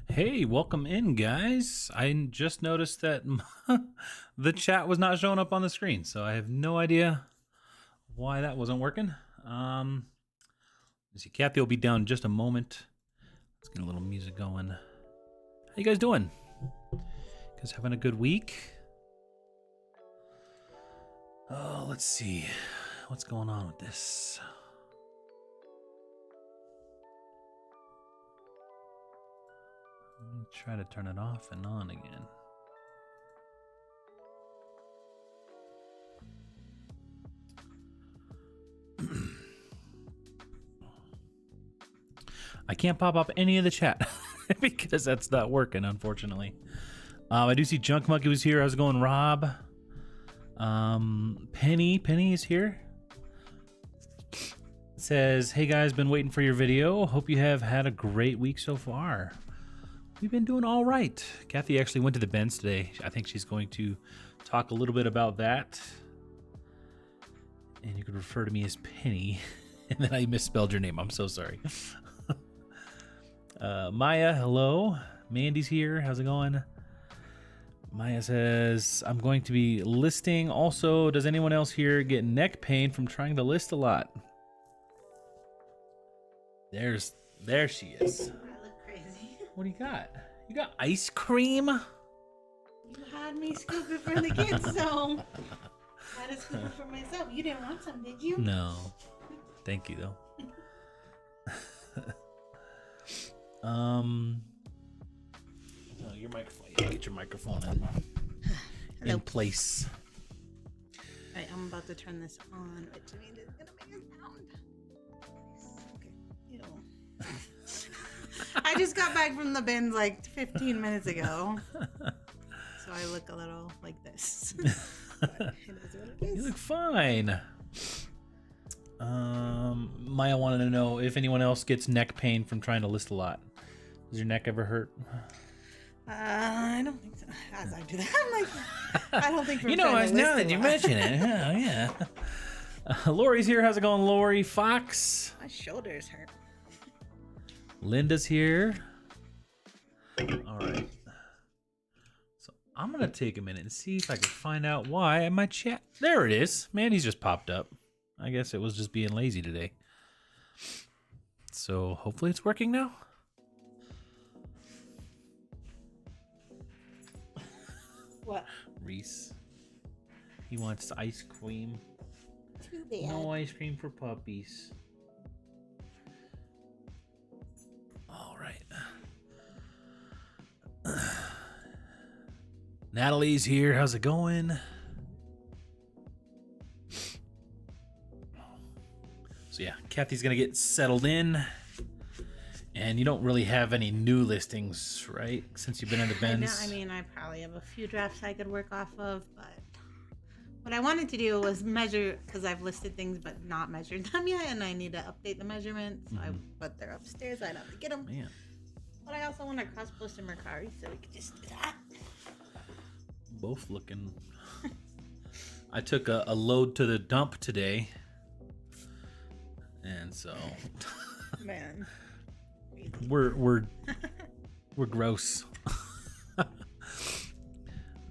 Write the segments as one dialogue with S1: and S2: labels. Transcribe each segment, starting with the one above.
S1: Hey, welcome in, guys. I just noticed that the chat was not showing up on the screen, so I have no idea why that wasn't working. Let's see, Kathy will be down in just a moment. Let's get a little music going. How you guys doing? Guys having a good week? Oh, let's see. What's going on with this? Let me try to turn it off and on again. I can't pop up any of the chat because that's not working, unfortunately. I do see Junk Monkey was here. How's it going, Rob? Penny is here. Says, hey guys, been waiting for your video. Hope you have had a great week so far. We've been doing all right. Kathy actually went to the Benz today. I think she's going to talk a little bit about that. And you could refer to me as Penny. And then I misspelled your name. I'm so sorry. Maya, hello. Mandy's here. How's it going? Maya says, I'm going to be listing. Also, does anyone else here get neck pain from trying to list a lot? There she is.
S2: I look crazy.
S1: What do you got? You got ice cream?
S2: You had me scoop it for the kids, so I had to scoop it for myself. You didn't want some, did you?
S1: No. Thank you, though. Oh, your microphone. Yeah, get your microphone in place.
S2: Alright, I'm about to turn this on, which means it's gonna make a sound. Okay, you don't. I just got back from the bin like 15 minutes ago, so I look a little like this. But it is what it is.
S1: You look fine. Maya wanted to know if anyone else gets neck pain from trying to list a lot. Does your neck ever hurt?
S2: I don't think so. As I do that, I'm like, I don't think.
S1: You know, now that you mention it, yeah. Lori's here. How's it going, Lori? Fox.
S2: My shoulders hurt.
S1: Linda's here. All right. So I'm gonna take a minute and see if I can find out why my chat. There it is. Mandy's just popped up. I guess it was just being lazy today. So hopefully it's working now.
S2: What?
S1: Reese. He wants ice cream.
S2: Too bad.
S1: No ice cream for puppies. All right. Natalie's here. How's it going? So yeah, Kathy's gonna get settled in. And you don't really have any new listings, right? Since you've been in the Benz.
S2: I mean, I probably have a few drafts I could work off of, but what I wanted to do was measure, because I've listed things but not measured them yet, and I need to update the measurements. But they're upstairs, I'd have to get them.
S1: Man.
S2: But I also want to cross-post in Mercari, so we could just do that.
S1: Both looking. I took a load to the dump today. And so
S2: Man.
S1: we're gross.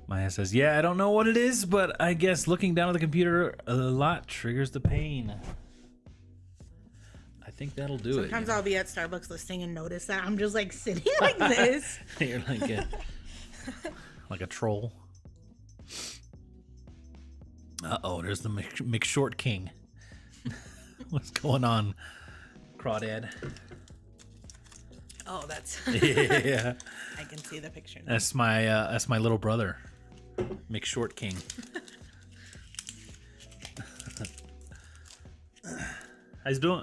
S1: Maya says, yeah, I don't know what it is, but I guess looking down at the computer a lot triggers the pain. I think that'll do it.
S2: Sometimes I'll be at Starbucks listing and notice that I'm just like sitting like this.
S1: You're like a troll. Uh-oh, there's the McShort King. What's going on, Crawdad?
S2: Oh, that's
S1: Yeah.
S2: I can see the picture now.
S1: That's my little brother, McShort King.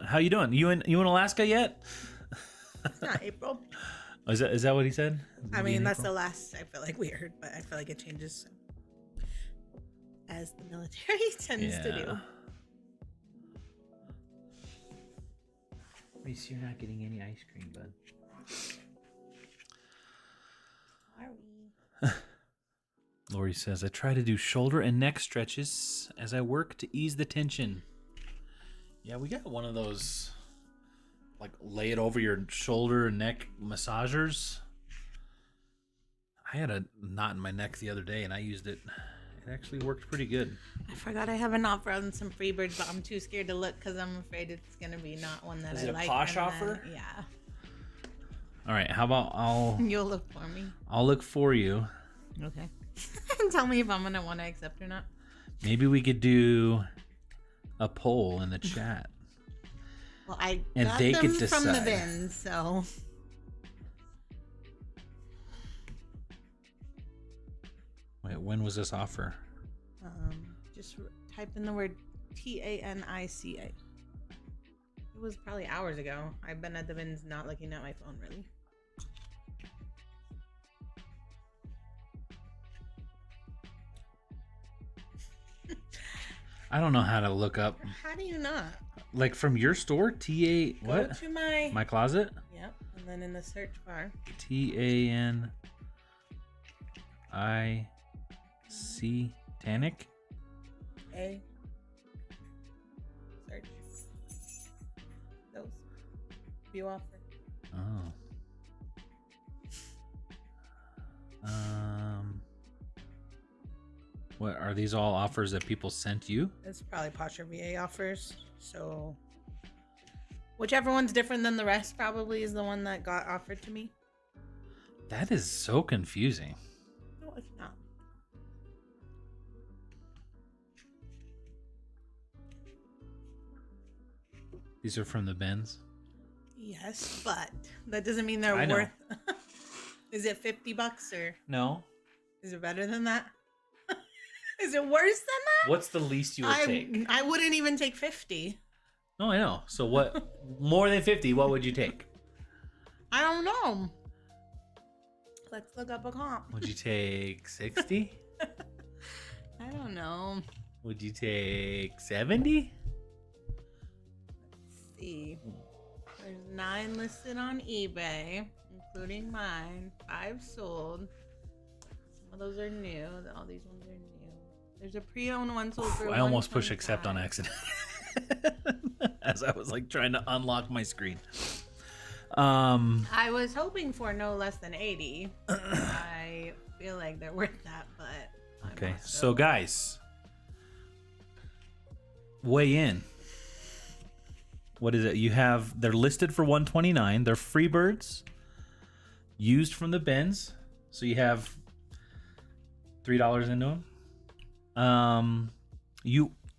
S1: How you doing? You in Alaska yet?
S2: It's not April.
S1: Oh, is that what he said?
S2: I mean, that's the last I feel like we heard, but I feel like it changes as the military tends to do.
S1: Reese, you're not getting any ice cream, bud.
S2: Sorry.
S1: Lori says, I try to do shoulder and neck stretches as I work to ease the tension. Yeah, we got one of those, like, lay it over your shoulder and neck massagers. I had a knot in my neck the other day, and I used it. It actually worked pretty good.
S2: I forgot I have an offer on some Freebirds, but I'm too scared to look because I'm afraid it's gonna be not one that
S1: Is
S2: I
S1: it a
S2: like.
S1: posh
S2: and
S1: offer?
S2: then- yeah.
S1: All right, how about
S2: You'll look for me.
S1: I'll look for you.
S2: Okay. Tell me if I'm gonna want to accept or not.
S1: Maybe we could do a poll in the chat.
S2: Well, I
S1: And
S2: got
S1: they
S2: them
S1: could
S2: from the
S1: decide.
S2: bin, so
S1: Wait, when was this offer?
S2: just type in the word TANICA. It was probably hours ago. I've been at the bins not looking at my phone really.
S1: I don't know how to look up.
S2: How do you not?
S1: Like from your store, TA
S2: Go
S1: what?
S2: to my
S1: closet?
S2: Yep, and then in the search bar.
S1: TANIC Tanic?
S2: A. Search. Those. View offer.
S1: Oh. What are these all offers that people sent you?
S2: It's probably Posher VA offers. So whichever one's different than the rest probably is the one that got offered to me.
S1: That is so confusing.
S2: No, it's not.
S1: These are from the bins.
S2: Yes, but that doesn't mean they're
S1: I know.
S2: worth. Is it $50 or
S1: No.
S2: is it better than that? Is it worse than that?
S1: What's the least you would take?
S2: I wouldn't even take 50.
S1: No, I know. So what? More than 50, what would you take?
S2: I don't know. Let's look up a comp.
S1: Would you take 60?
S2: I don't know.
S1: Would you take 70?
S2: Let's see. There's 9 listed on eBay, including mine. 5 sold. Some of those are new. All these ones are new. There's a pre-owned one sold for
S1: I almost pushed accept on
S2: $125.
S1: accident as I was like trying to unlock my screen.
S2: I was hoping for no less than 80. I feel like they're worth that, but I
S1: Okay,
S2: messed
S1: so
S2: up.
S1: guys, weigh in. What is it? You have, they're listed for $129. They're Freebirds, used from the bins. So you have $3 into them.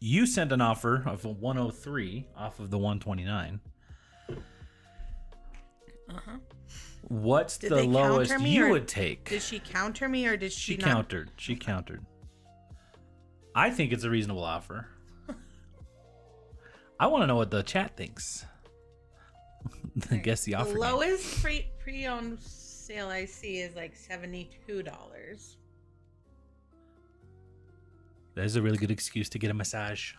S1: You sent an offer of a 103 off of the 129.
S2: Uh-huh.
S1: What's
S2: Did
S1: the
S2: they counter
S1: lowest
S2: me,
S1: you
S2: or
S1: would take?
S2: Did she counter me or did
S1: She
S2: she not?
S1: countered. She countered. I think it's a reasonable offer. I want to know what the chat thinks. I guess the offer.
S2: The
S1: game.
S2: lowest pre-owned sale I see is like $72.
S1: That is a really good excuse to get a massage.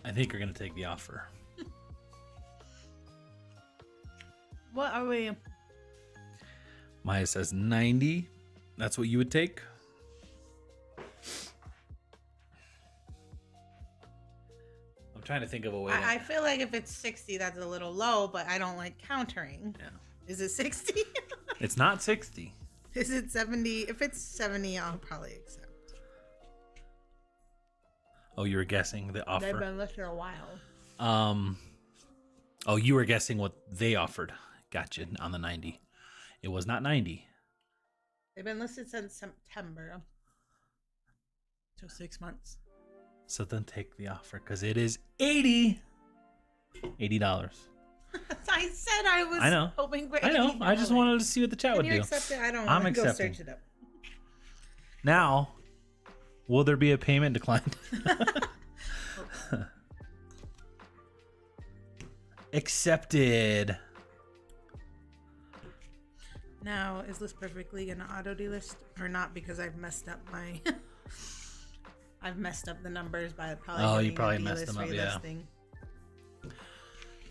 S1: I think we're gonna take the offer.
S2: What are we?
S1: Maya says 90. That's what you would take. I'm trying to think of a way.
S2: I feel like if it's 60, that's a little low, but I don't like countering.
S1: Yeah.
S2: Is it 60?
S1: It's not 60.
S2: Is it 70? If it's 70, I'll probably accept.
S1: Oh, you were guessing the
S2: They've
S1: offer.
S2: been listed a while.
S1: Oh, you were guessing what they offered. Gotcha. On the 90. It was not 90.
S2: They've been listed since September. So 6 months.
S1: So then take the offer because it is $80.
S2: I said I was
S1: I know.
S2: hoping for
S1: I know.
S2: 80.
S1: I just wanted to see what the chat
S2: Can
S1: would
S2: you
S1: do.
S2: accept it? I don't
S1: I'm
S2: want to go
S1: accepting.
S2: search it up.
S1: Now, will there be a payment decline? Accepted.
S2: Now, is this perfectly gonna auto delist or not? Because I've messed up my, I've messed up the numbers by probably.
S1: Oh, you
S2: hitting a
S1: probably messed
S2: delist
S1: them up, yeah.
S2: relisting.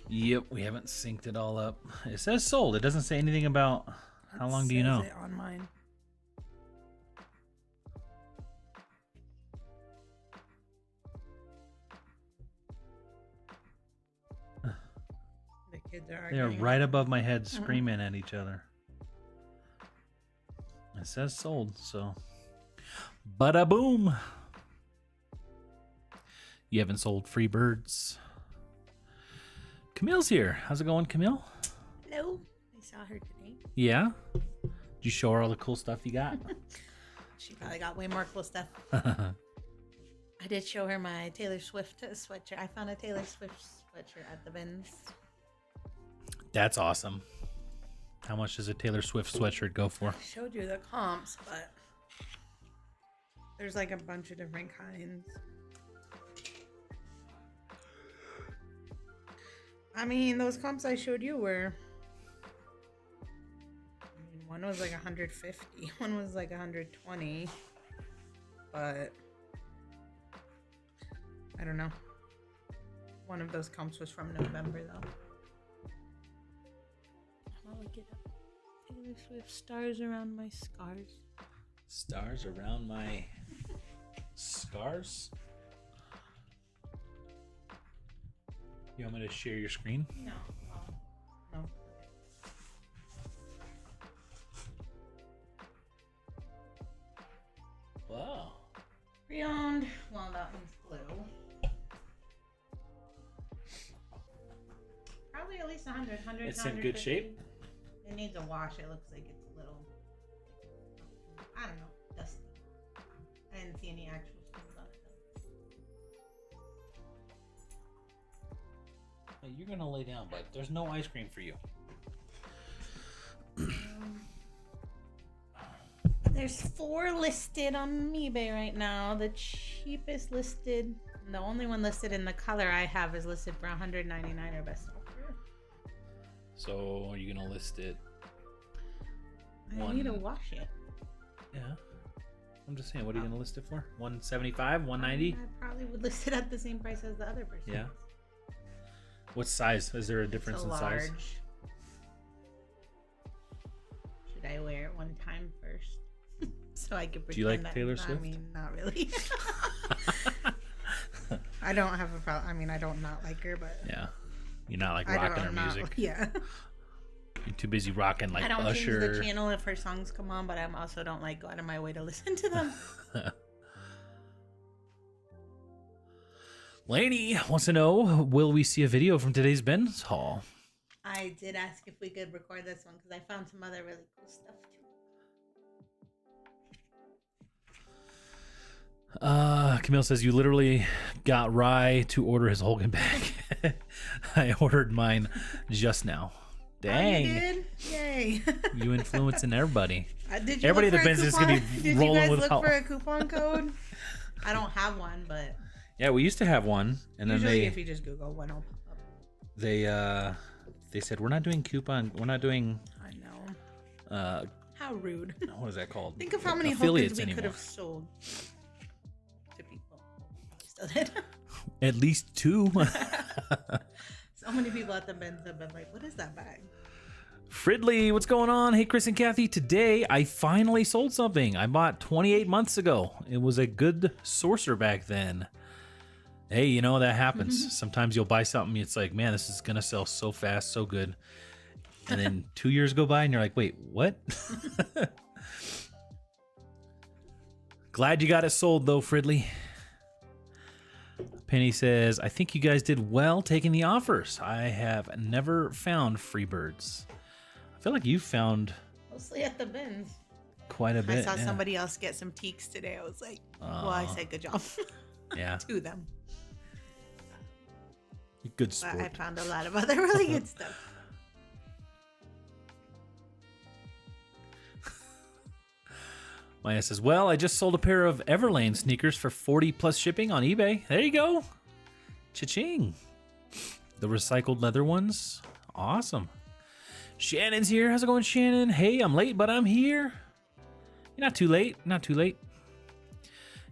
S1: Yep, we haven't synced it all up. It says sold. It doesn't say anything about how long do you
S2: Says
S1: know.
S2: it on mine. The kids are
S1: They are
S2: arguing.
S1: right above my head screaming at each other. It says sold, so bada boom. You haven't sold free birds. Camille's here. How's it going, Camille?
S2: Hello. I saw her today.
S1: Yeah? Did you show her all the cool stuff you got?
S2: She probably got way more cool stuff. I did show her my Taylor Swift sweatshirt. I found a Taylor Swift sweatshirt at the bins.
S1: That's awesome. How much does a Taylor Swift sweatshirt go for?
S2: I showed you the comps, but there's like a bunch of different kinds. I mean, those comps I showed you were... one was like 150, one was like 120, but I don't know. One of those comps was from November though. I'm gonna look it up. Taylor Swift, stars around my scars.
S1: Stars around my scars? You want me to share your screen?
S2: No. No.
S1: Wow.
S2: Pre-owned. Well, that one's blue. Probably at least 100.
S1: It's in good shape?
S2: It needs a wash. It looks like it's a little, I don't know, dusty. I didn't see any actual stains on it though.
S1: You're gonna lay down, but there's no ice cream for you.
S2: There's 4 listed on eBay right now. The cheapest listed, the only one listed in the color I have is listed for $199 or best offer.
S1: So are you gonna list it?
S2: I need to wash it.
S1: Yeah. I'm just saying, what are you gonna list it for? 175, 190?
S2: I probably would list it at the same price as the other person.
S1: Yeah. What size? Is there a difference
S2: It's a
S1: in
S2: large.
S1: size?
S2: Should I wear it one time first? So I could pretend.
S1: Do you like
S2: that,
S1: Taylor Swift?
S2: I mean, not really. I don't have a problem. I mean, I don't not like her, but
S1: Yeah. You're not like
S2: I
S1: rocking
S2: don't
S1: her music.
S2: Yeah.
S1: You're too busy rocking like
S2: I don't
S1: Usher.
S2: change the channel if her songs come on, but I also don't like go out of my way to listen to them.
S1: Lainey wants to know, will we see a video from today's Ben's haul?
S2: I did ask if we could record this one because I found some other really cool stuff too.
S1: Camille says you literally got Rye to order his Hulk bag. I ordered mine just now. Dang.
S2: Oh, you did? Yay.
S1: You influencing everybody.
S2: Did you
S1: Everybody at
S2: look
S1: the
S2: for a
S1: Benz is gonna be
S2: coupon? Did
S1: rolling
S2: you guys
S1: with
S2: look
S1: Hulk.
S2: for a coupon code? I don't have one, but
S1: Yeah, we used to have one, and
S2: usually
S1: then
S2: if you just Google one, will pop up.
S1: they said we're not doing coupon, we're not doing
S2: I know. How rude.
S1: what is that called?
S2: Think of how many
S1: affiliates
S2: Hulkins we could
S1: anymore.
S2: have sold to people. Still did.
S1: At least 2.
S2: So many people at the Benz have been like, what is that bag?
S1: Fridley, what's going on? Hey, Chris and Kathy. Today, I finally sold something I bought 28 months ago. It was a good sorcerer back then. Hey, you know, that happens. Sometimes you'll buy something, it's like, man, this is going to sell so fast, so good. And then 2 years go by and you're like, wait, what? Glad you got it sold, though, Fridley. Penny says, I think you guys did well taking the offers. I have never found free birds. I feel like you found
S2: Mostly at the Benz.
S1: quite a bit.
S2: I saw
S1: yeah.
S2: somebody else get some teaks today. I was like, well, I said good job
S1: Yeah,
S2: to them.
S1: good
S2: But
S1: sport.
S2: I found a lot of other really good stuff.
S1: Maya says, well, I just sold a pair of Everlane sneakers for 40 plus shipping on eBay. There you go. Cha-ching. The recycled leather ones. Awesome. Shannon's here. How's it going, Shannon? Hey, I'm late, but I'm here. You're not too late. Not too late.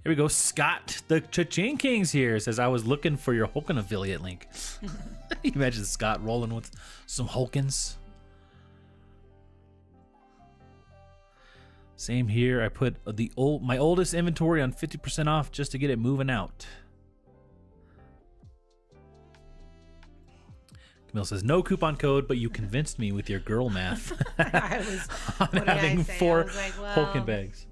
S1: Here we go. Scott, the Cha-ching King's here. Says, I was looking for your Hulkin affiliate link. You imagine Scott rolling with some Hulkins. Same here. I put my oldest inventory on 50% off just to get it moving out. Camille says, no coupon code, but you convinced me with your girl math.
S2: I was
S1: on
S2: what did
S1: having
S2: I say?
S1: 4
S2: I was like, well,
S1: Hulking bags.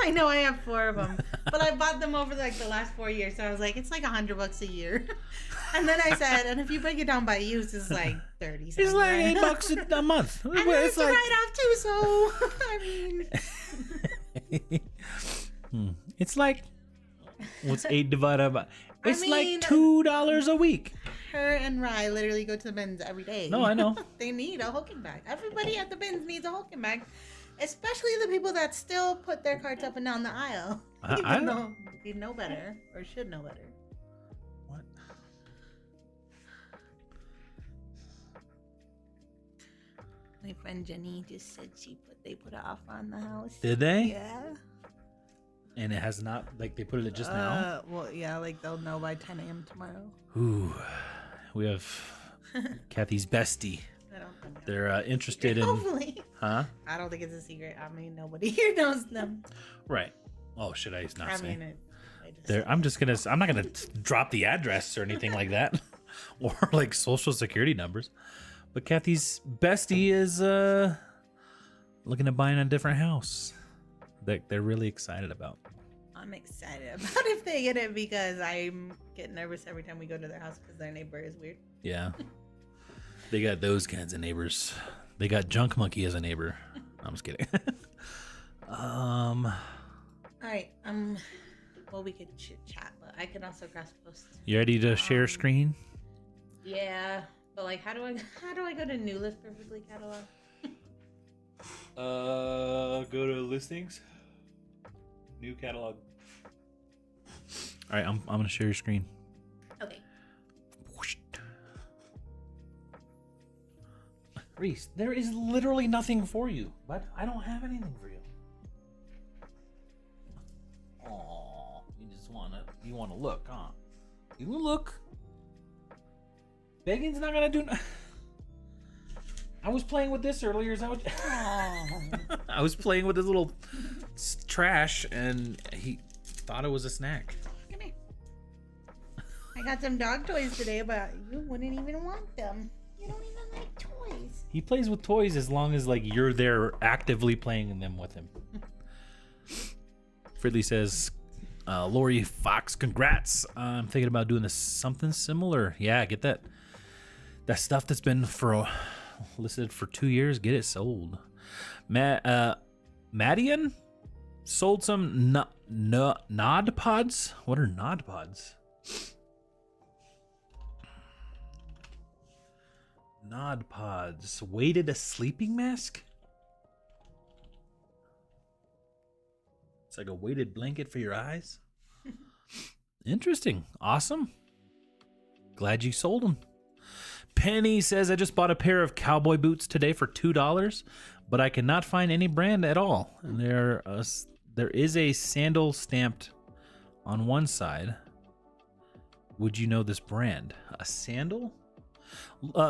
S2: I know I have 4 of them, but I bought them over like the last 4 years. So I was like, it's like $100 a year. And then I said, and if you break it down by use, it's like 30 cents.
S1: It's like $8 a month.
S2: And it's like... write off too, so I mean,
S1: it's like, what's 8 divided by? It's like
S2: mean,
S1: $2 a week.
S2: her and Rye literally go to the bins every day.
S1: No, I know.
S2: They need a Hulking bag. Everybody at the bins needs a Hulking bag. Especially the people that still put their carts up and down the aisle. Even though they know better or should know better.
S1: What?
S2: My friend Jenny just said they put an offer on the house.
S1: Did they?
S2: Yeah.
S1: And it has not, like, they put it just now?
S2: Well, yeah, like they'll know by 10 a.m. tomorrow.
S1: Ooh. We have Kathy's bestie.
S2: I don't think
S1: They're interested in...
S2: Hopefully.
S1: Huh?
S2: I don't think it's a secret. I mean, nobody here knows them.
S1: Right. Oh, should I not
S2: I
S1: say?
S2: mean,
S1: I'm not gonna drop the address or anything like that, or like social security numbers. But Kathy's bestie is looking at buying a different house that they're really excited about.
S2: I'm excited about if they get it because I'm getting nervous every time we go to their house because their neighbor is weird.
S1: Yeah, they got those kinds of neighbors. They got Junk Monkey as a neighbor. I'm just kidding.
S2: All right. Well, we could chit chat, but I can also cross post.
S1: You ready to share screen?
S2: Yeah, but like, how do I go to new list perfectly catalog?
S1: Go to listings. New catalog. All right, I'm gonna share your screen.
S2: Okay.
S1: Whoosh. Reese, there is literally nothing for you, but I don't have anything for you. Oh, you wanna look, huh? You look. Begging's not gonna do. I was playing with this earlier. I was playing with this little trash, and he thought it was a snack.
S2: Come here. I got some dog toys today, but you wouldn't even want them. You don't even like toys.
S1: He plays with toys as long as like you're there actively playing them with him. Fridley says, Lori Fox, congrats. I'm thinking about doing something similar. Yeah, get that stuff that's been listed for 2 years. Get it sold. Meridian sold some nod pods. What are nod pods? Nod pods. Weighted sleeping mask? It's like a weighted blanket for your eyes. Interesting. Awesome. Glad you sold them. Penny says, I just bought a pair of cowboy boots today for $2, but I cannot find any brand at all. And there is a sandal stamped on one side. Would you know this brand? A sandal?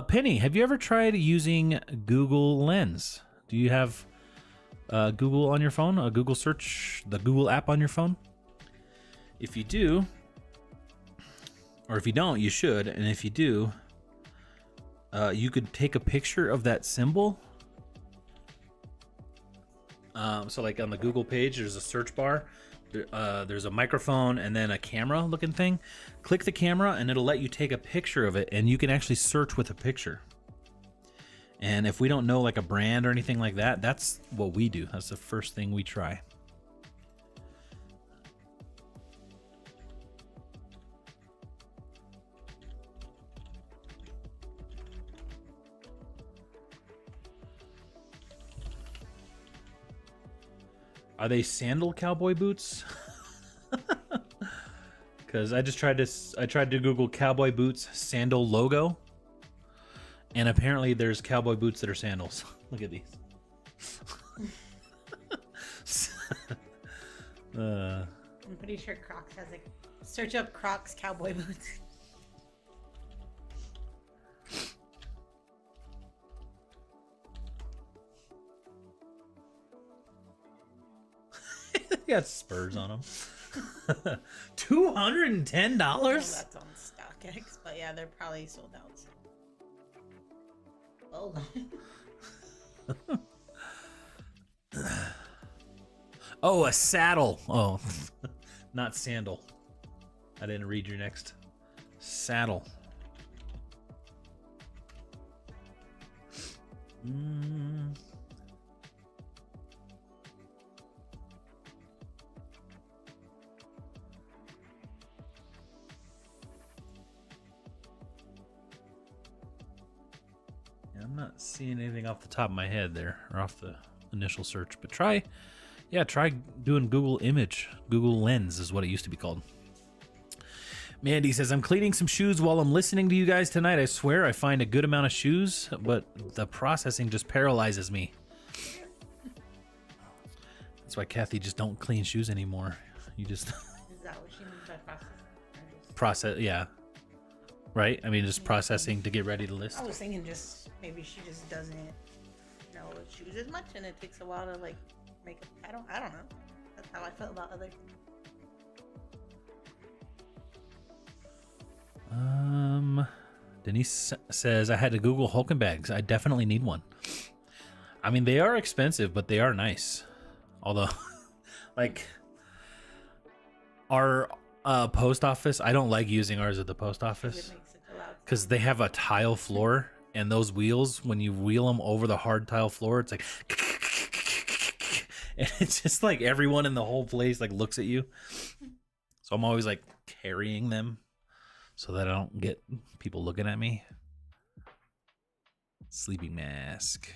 S1: Penny, have you ever tried using Google Lens? Do you have Google on your phone? A Google search, the Google app on your phone? If you do, or if you don't, you should. And if you do, you could take a picture of that symbol. So like on the Google page, there's a search bar. There's a microphone and then a camera looking thing. Click the camera and it'll let you take a picture of it, and you can actually search with a picture. And if we don't know like a brand or anything like that, that's what we do. That's the first thing we try. Are they sandal cowboy boots? Because I tried to Google cowboy boots sandal logo, and apparently there's cowboy boots that are sandals. Look at these.
S2: I'm pretty sure Crocs has a search up Crocs cowboy boots.
S1: Got spurs on them. $210?
S2: Oh, that's on stock. StockX, but yeah, they're probably sold out. So. Hold on.
S1: Oh, a saddle. Oh, not sandal. I didn't read your next. Saddle. Yeah, I'm not seeing anything off the top of my head there, or off the initial search, but try doing Google Image. Google Lens is what it used to be called. Mandy says, I'm cleaning some shoes while I'm listening to you guys tonight. I swear I find a good amount of shoes, but the processing just paralyzes me. That's why Kathy just don't clean shoes anymore. You just...
S2: Is that what she means by processing?
S1: Process, yeah. Right? I mean, just processing to get ready to list.
S2: I was thinking just, maybe she just doesn't know shoes as much, and it takes a while to, like, make a... I don't know. That's how I felt about other things.
S1: Denise says, I had to Google Hulken bags. I definitely need one. I mean, they are expensive, but they are nice. Although, like, our post office, I don't like using ours at the post office because they have a tile floor, and those wheels, when you wheel them over the hard tile floor, it's like, and it's just like everyone in the whole place like looks at you. So I'm always like carrying them so that I don't get people looking at me. Sleeping mask.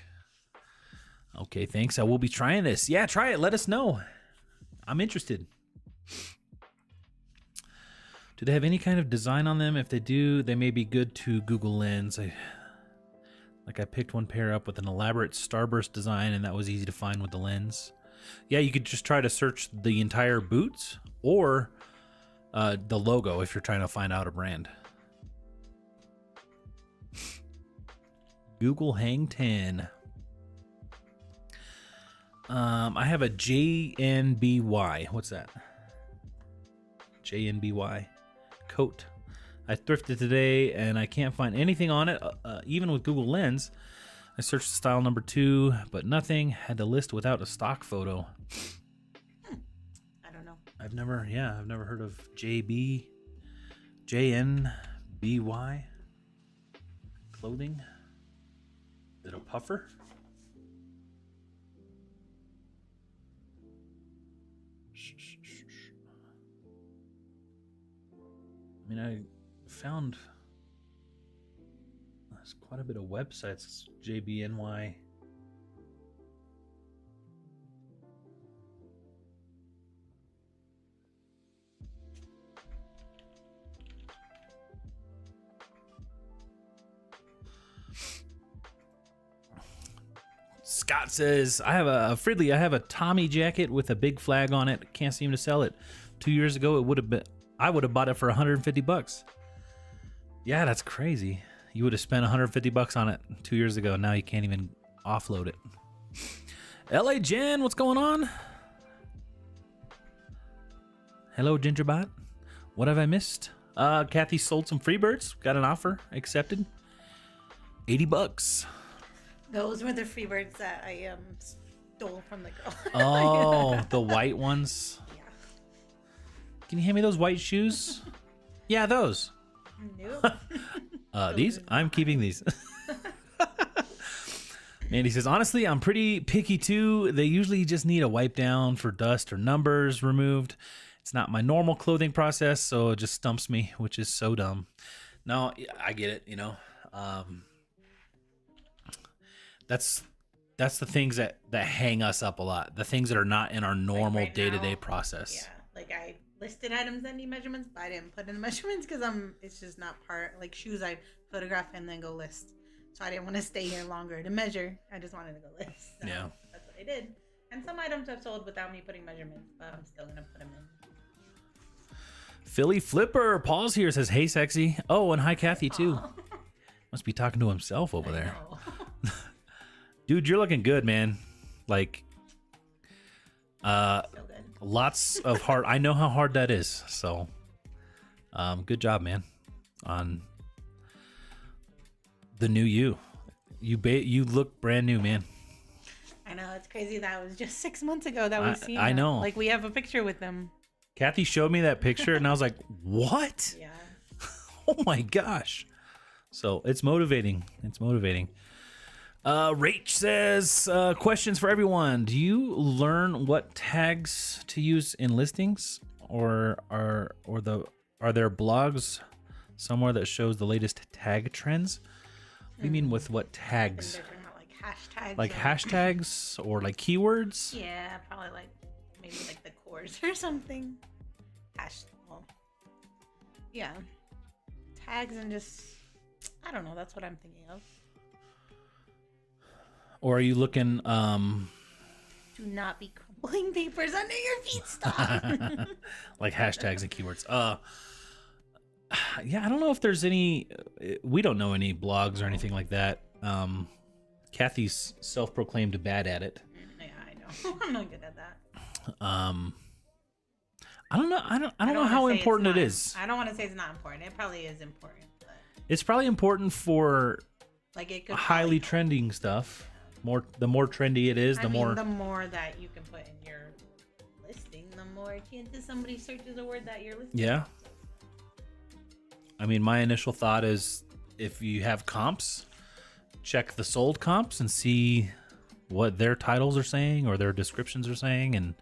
S1: Okay, thanks. I will be trying this. Yeah, try it. Let us know. I'm interested. Do they have any kind of design on them? If they do, they may be good to Google Lens. I picked one pair up with an elaborate starburst design, and that was easy to find with the lens. Yeah, you could just try to search the entire boots or the logo if you're trying to find out a brand. Google Hang 10. I have a JNBY. What's that? JNBY coat. I thrifted today and I can't find anything on it. Even with Google Lens, I searched style number 2, but nothing. Had to list without a stock photo.
S2: I don't know.
S1: I've never heard of JNBY clothing. Is it a puffer? I mean, I found there's quite a bit of websites. JBNY. Scott says, I have a Tommy jacket with a big flag on it. Can't seem to sell it. 2 years ago, I would have bought it for $150. Yeah, that's crazy. You would have spent $150 on it 2 years ago. Now you can't even offload it. LA Jen, what's going on? Hello, Gingerbot. What have I missed? Kathy sold some Freebirds. Got an offer accepted. $80.
S2: Those were the Freebirds that I stole from the girl.
S1: Oh, the white ones.
S2: Yeah.
S1: Can you hand me those white shoes? Yeah, those.
S2: Nope.
S1: These? I'm keeping these. Mandy says, honestly, I'm pretty picky too. They usually just need a wipe down for dust or numbers removed. It's not my normal clothing process, so it just stumps me, which is so dumb. No, I get it, you know. That's the things that hang us up a lot. The things that are not in our normal day-to-day process.
S2: Yeah, like I listed items that need measurements, but I didn't put in the measurements because it's just not part. Like shoes, I photograph and then go list. So I didn't want to stay here longer to measure. I just wanted to go list. So
S1: yeah,
S2: that's what I did. And some items I've sold without me putting measurements, but I'm still gonna put them in.
S1: Philly Flipper, Paul's here, says, hey, sexy. Oh, and hi, Kathy, too.
S2: Aww.
S1: Must be talking to himself over there.
S2: know.
S1: Dude, you're looking good, man. Like,
S2: So good.
S1: lots of hard. I know how hard that is. So, good job, man. on the new you. You look brand new, man.
S2: I know, it's crazy that was just 6 months ago that we seen
S1: I
S2: them.
S1: know.
S2: Like, we have a picture with them.
S1: Kathy showed me that picture, and I was like, what?
S2: Yeah.
S1: Oh my gosh. So it's motivating. It's motivating. Rach says, questions for everyone. Do you learn what tags to use in listings, or are there blogs somewhere that shows the latest tag trends? What do you mean with what tags?
S2: They're talking about, like, hashtags.
S1: Like hashtags or like keywords?
S2: Yeah, probably like maybe like the cores or something. Well, yeah, tags and just I don't know. That's what I'm thinking of.
S1: Or are you looking?
S2: Do not be crumbling papers under your feet. Stop.
S1: Like hashtags and keywords. Yeah, I don't know if there's any. We don't know any blogs or anything like that. Kathy's self-proclaimed bad at it.
S2: Yeah, I know. I'm not good at that.
S1: I don't know. I don't know how important it is.
S2: I don't want to say it's not important. It probably is important. But
S1: It's probably important for
S2: like it could
S1: highly
S2: probably,
S1: trending stuff. The more trendy it is, the more
S2: that you can put in your listing, the more chances somebody searches a word that you're listing.
S1: Yeah. I mean, my initial thought is if you have comps, check the sold comps and see what their titles are saying or their descriptions are saying, and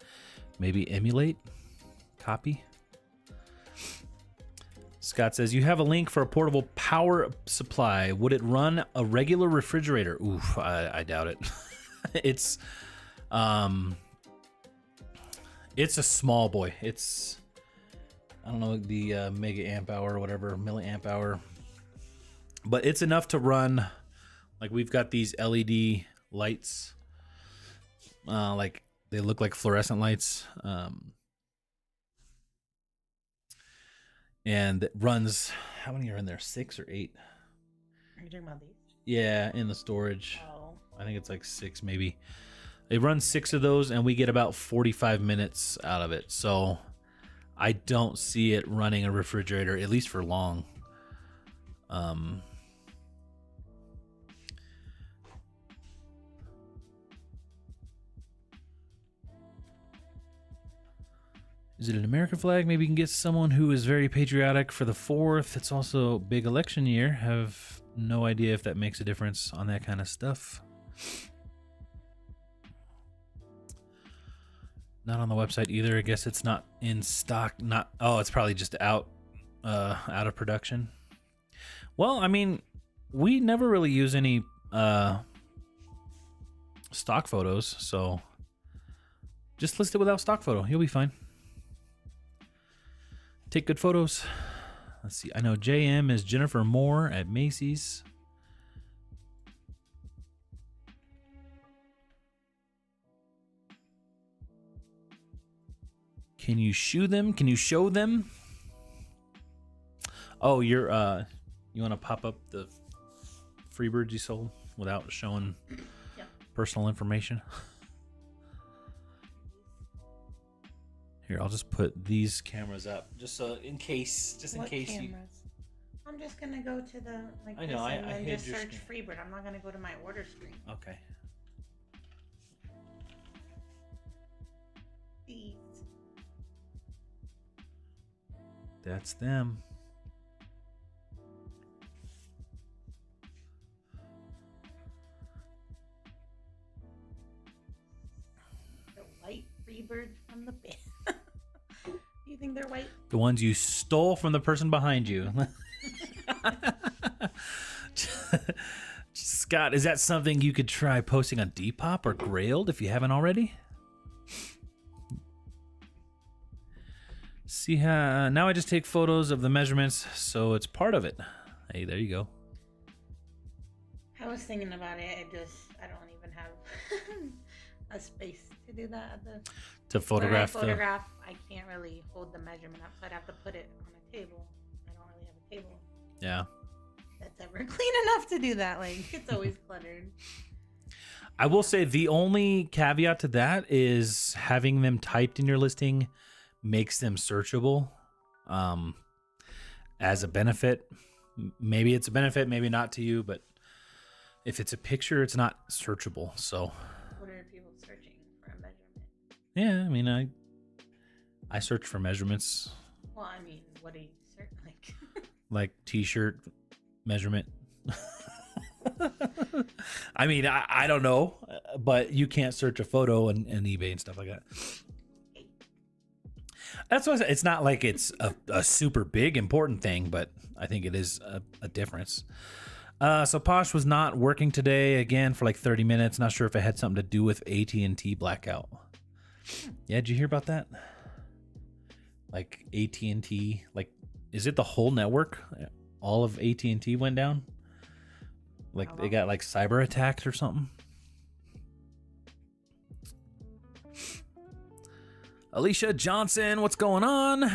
S1: maybe emulate, copy. Scott says, you have a link for a portable power supply. Would it run a regular refrigerator? Oof, I doubt it. It's a small boy. It's, I don't know, the mega amp hour or whatever, milliamp hour. But it's enough to run, like we've got these LED lights. Like they look like fluorescent lights. And it runs, how many are in there? 6 or 8?
S2: Are you talking about these?
S1: Yeah, in the storage.
S2: Oh.
S1: I think it's like 6 maybe. It runs 6 of those and we get about 45 minutes out of it. So I don't see it running a refrigerator, at least for long. Is it an American flag? Maybe you can get someone who is very patriotic for the 4th. It's also big election year. Have no idea if that makes a difference on that kind of stuff. Not on the website either. I guess it's not in stock. It's probably just out of production. Well, I mean, we never really use any stock photos, so just list it without stock photo. You'll be fine. Take good photos. Let's see. I know JM is Jennifer Moore at Macy's. Can you shoe them? Can you show them? Oh, you want to pop up the Freebirds you sold without showing personal information? Here, I'll just put these cameras up, just in case.
S2: What cameras? I'm just gonna go to the
S1: I know,
S2: and
S1: I
S2: then
S1: hid
S2: just
S1: your
S2: search
S1: screen.
S2: Freebird. I'm not gonna go to my order screen.
S1: Okay.
S2: These.
S1: That's them.
S2: The white Freebird from the bin. Do you think they're white?
S1: The ones you stole from the person behind you. Scott, is that something you could try posting on Depop or Grailed if you haven't already? See how now I just take photos of the measurements, so it's part of it. Hey, there you go.
S2: I was thinking about it. I don't even have a space to do that.
S1: To photograph
S2: when I photograph, I can't really hold the measurement up, so I'd have to put it on a table. I don't really have a table.
S1: Yeah.
S2: That's ever clean enough to do that. Like, it's always cluttered.
S1: I will say the only caveat to that is having them typed in your listing makes them searchable as a benefit. Maybe it's a benefit, maybe not to you, but if it's a picture, it's not searchable. So
S2: What are people searching for a measurement?
S1: yeah, I mean, I search for measurements.
S2: Well, I mean, what do you search like?
S1: Like t-shirt measurement. I mean, I don't know, but you can't search a photo and eBay and stuff like that. That's what I said. It's not like it's a super big important thing, but I think it is a difference. So Posh was not working today again for like 30 minutes. Not sure if it had something to do with AT&T blackout. Yeah, did you hear about that? Like AT&T, like, is it the whole network? All of AT&T went down? Like they got like cyber attacked or something? Alicia Johnson, what's going on?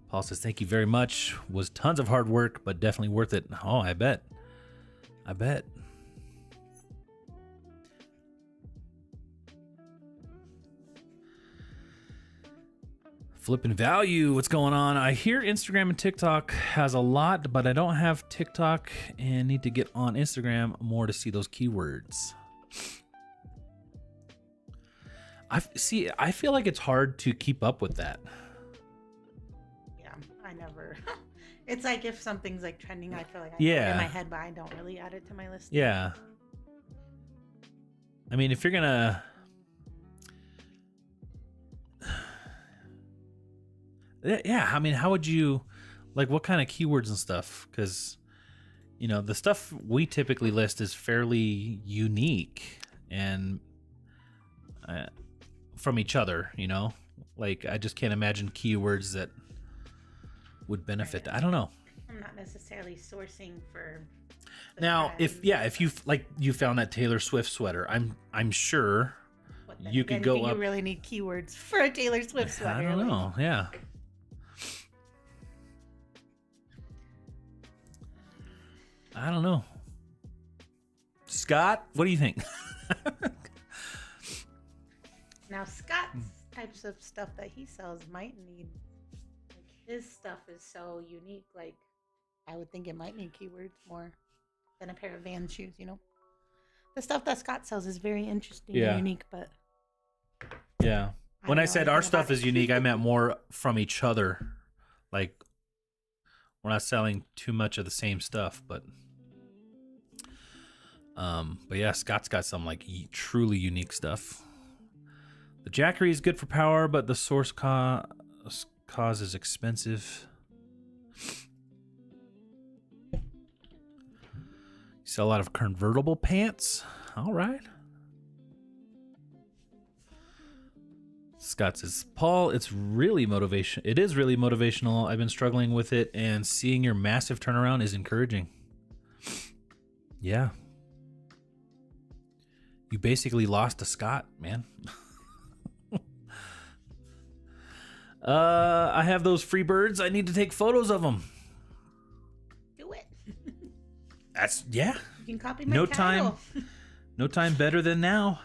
S1: Paul says, thank you very much. Was tons of hard work, but definitely worth it. Oh, I bet. I bet. Flipping value, what's going on? I hear Instagram and TikTok has a lot, but I don't have TikTok and need to get on Instagram more to see those keywords. I feel like it's hard to keep up with that.
S2: Yeah, I never. It's like if something's like trending, I feel like I have it in my head, but I don't really add it to my list.
S1: Yeah. I mean, if you're gonna, yeah, I mean, how would you, like, what kind of keywords and stuff? Because, you know, the stuff we typically list is fairly unique and from each other, you know? Like, I just can't imagine keywords that would benefit. I don't know.
S2: I'm not necessarily sourcing for.
S1: Now, if you found that Taylor Swift sweater, I'm sure you could go up.
S2: You really need keywords for a Taylor Swift sweater.
S1: I don't know. Yeah. I don't know. Scott, what do you think?
S2: Now, Scott's types of stuff that he sells might need, like, his stuff is so unique. Like, I would think it might need keywords more than a pair of Vans shoes, you know? The stuff that Scott sells is very interesting and unique, but.
S1: Yeah. When I said our stuff is unique, I meant more from each other. Like, we're not selling too much of the same stuff, but yeah, Scott's got some like truly unique stuff. The Jackery is good for power, but the source cause is expensive. You sell a lot of convertible pants. All right. Scott says, Paul, it's really motivation. It is really motivational. I've been struggling with it, and seeing your massive turnaround is encouraging. Yeah. You basically lost to Scott, man. I have those free birds. I need to take photos of them.
S2: Do it.
S1: Yeah.
S2: You can copy my title.
S1: No time better than now.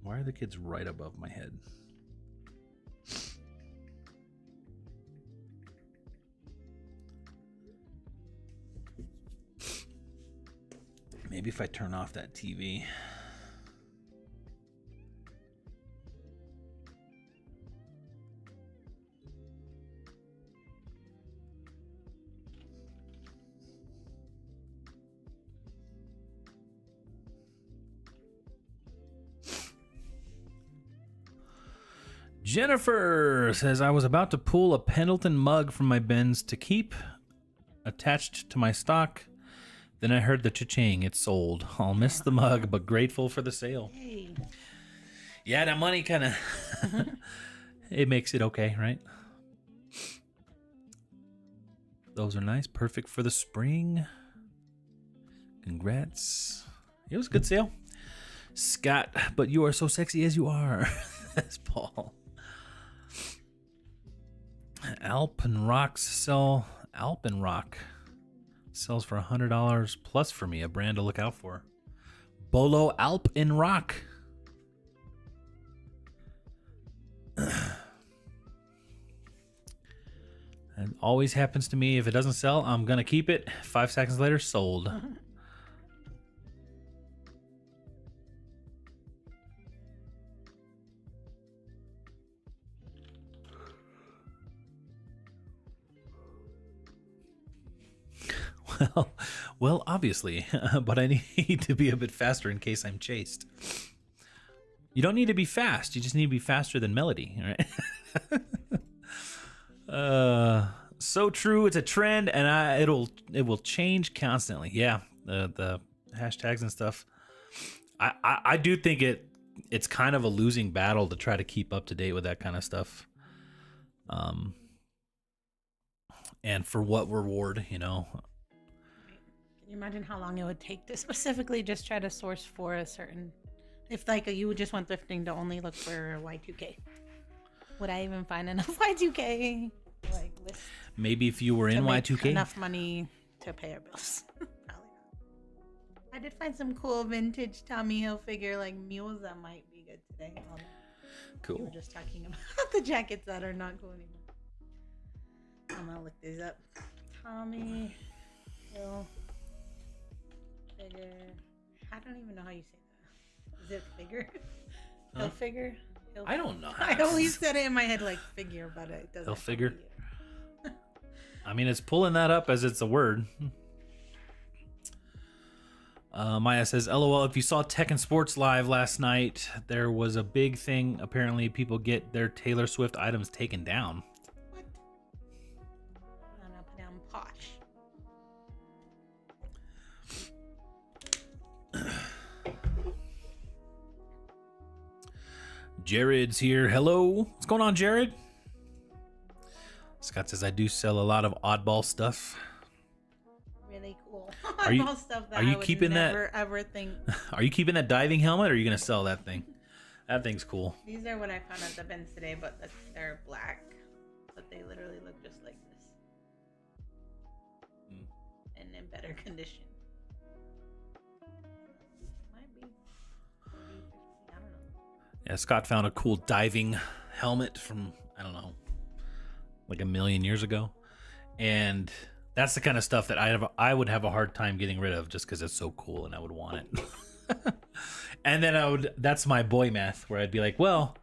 S1: Why are the kids right above my head? Maybe if I turn off that TV. Jennifer says, I was about to pull a Pendleton mug from my bins to keep attached to my stock. Then I heard the cha-ching. It's sold. I'll miss the mug, but grateful for the sale.
S2: Hey.
S1: Yeah, that money kind of, it makes it okay, right? Those are nice. Perfect for the spring. Congrats. It was a good sale. Scott, but you are so sexy as you are. That's Paul. Alpenrock sells for $100 plus for me, a brand to look out for. Bolo Alpenrock. It always happens to me. If it doesn't sell, I'm gonna keep it. 5 seconds later, sold. Well, obviously, but I need to be a bit faster in case I'm chased. You don't need to be fast. You just need to be faster than Melody, right? So true. It's a trend, and it will change constantly. Yeah, the hashtags and stuff. I do think it's kind of a losing battle to try to keep up to date with that kind of stuff. And for what reward, you know?
S2: Can you imagine how long it would take to specifically just try to source for a certain, if like you would just want thrifting to only look for Y2K? Would I even find enough Y2K? Like list
S1: Maybe if you were in Y2K,
S2: enough money to pay our bills. Probably not. I did find some cool vintage Tommy Hilfiger like mules that might be good today.
S1: Cool.
S2: We were just talking about the jackets that are not cool anymore. I'm gonna look these up. Tommy Hilfiger. I don't even know how you say that. Is it figure?
S1: Huh?
S2: Hilfiger?
S1: I don't know.
S2: I always said it in my head like figure, but it doesn't.
S1: Hilfiger? I mean, it's pulling that up as it's a word. Maya says, LOL, if you saw Tech and Sports Live last night, there was a big thing. Apparently, people get their Taylor Swift items taken down.
S2: What? I'm gonna put down posh.
S1: Jared's here. Hello. What's going on, Jared? Scott says, I do sell a lot of oddball stuff.
S2: Really cool.
S1: Are you,
S2: stuff that
S1: are you
S2: I would
S1: keeping
S2: never,
S1: that?
S2: ever think.
S1: Are you keeping that diving helmet, or are you going to sell that thing? That thing's cool.
S2: These are what I found at the bins today, but they're black. But they literally look just like this. And in better condition. Might be 40, 50, I don't know.
S1: Yeah, Scott found a cool diving helmet from, I don't know, like a million years ago. And that's the kind of stuff that I would have a hard time getting rid of just because it's so cool and I would want it. And then that's my boy math, where I'd be like, well,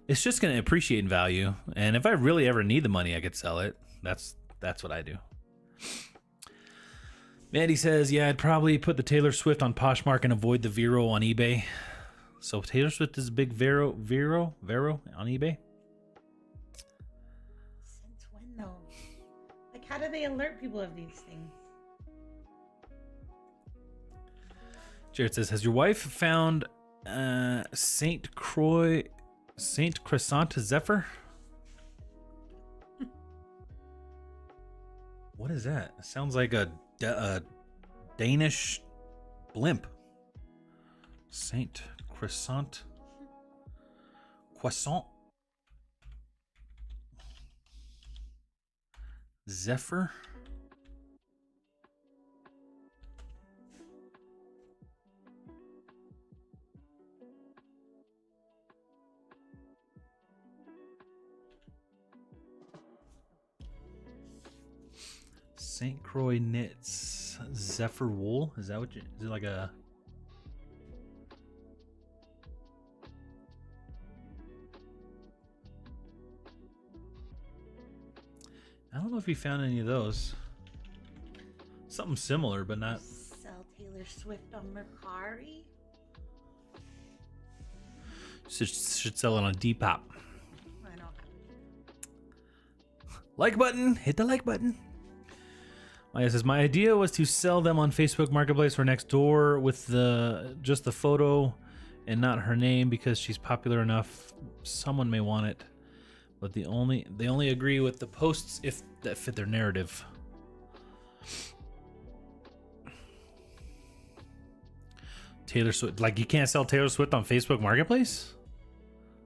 S1: it's just going to appreciate in value. And if I really ever need the money, I could sell it. That's what I do. Mandy says, yeah, I'd probably put the Taylor Swift on Poshmark and avoid the Vero on eBay. So Taylor Swift is a big Vero on eBay?
S2: Since when though? Like, how do they alert people of these things?
S1: Jared says, has your wife found Saint Croix Zephyr? What is that? It sounds like a Danish blimp. Saint Croissant. Zephyr? St. Croix knits Zephyr wool. Is that what is it like a... I don't know if you found any of those. Something similar, but not...
S2: Sell Taylor Swift on Mercari?
S1: Should sell it on Depop.
S2: I know.
S1: Like button. Hit the like button. Maya says, my idea was to sell them on Facebook Marketplace or next door with just the photo and not her name because she's popular enough. Someone may want it. But they only agree with the posts if that fit their narrative. Taylor Swift, like you can't sell Taylor Swift on Facebook Marketplace?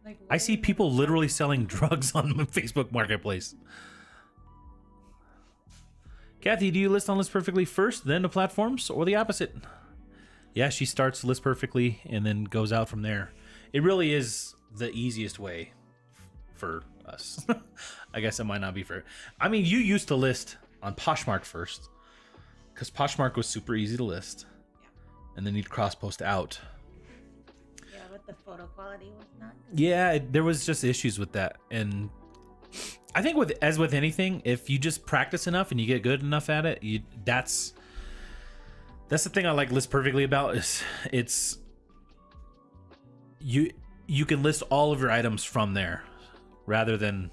S2: Like,
S1: I see people literally selling drugs on Facebook Marketplace. Kathy, do you list on List Perfectly first, then to platforms, or the opposite? Yeah, she starts List Perfectly and then goes out from there. It really is the easiest way for us. I guess it might not be fair. I mean, you used to list on Poshmark first, because Poshmark was super easy to list, and then you'd cross post out.
S2: Yeah, but the photo quality was not.
S1: Yeah, there was just issues with that, and I think as with anything, if you just practice enough and you get good enough at it, that's the thing I like List Perfectly about is you can list all of your items from there, rather than,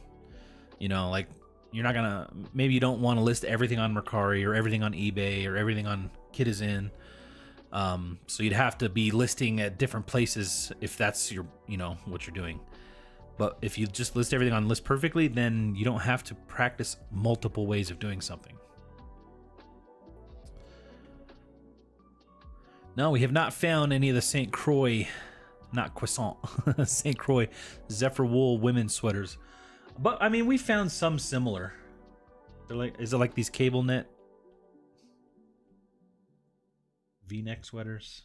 S1: like, you're not gonna, maybe you don't want to list everything on Mercari or everything on eBay or everything on Kitizen. So you'd have to be listing at different places if that's your, what you're doing. But if you just list everything on List Perfectly, then you don't have to practice multiple ways of doing something. No, we have not found any of the St. Croix, not croissant, St. Croix Zephyr wool women's sweaters. But I mean, we found some similar. They're like, is it like these cable knit V-neck sweaters?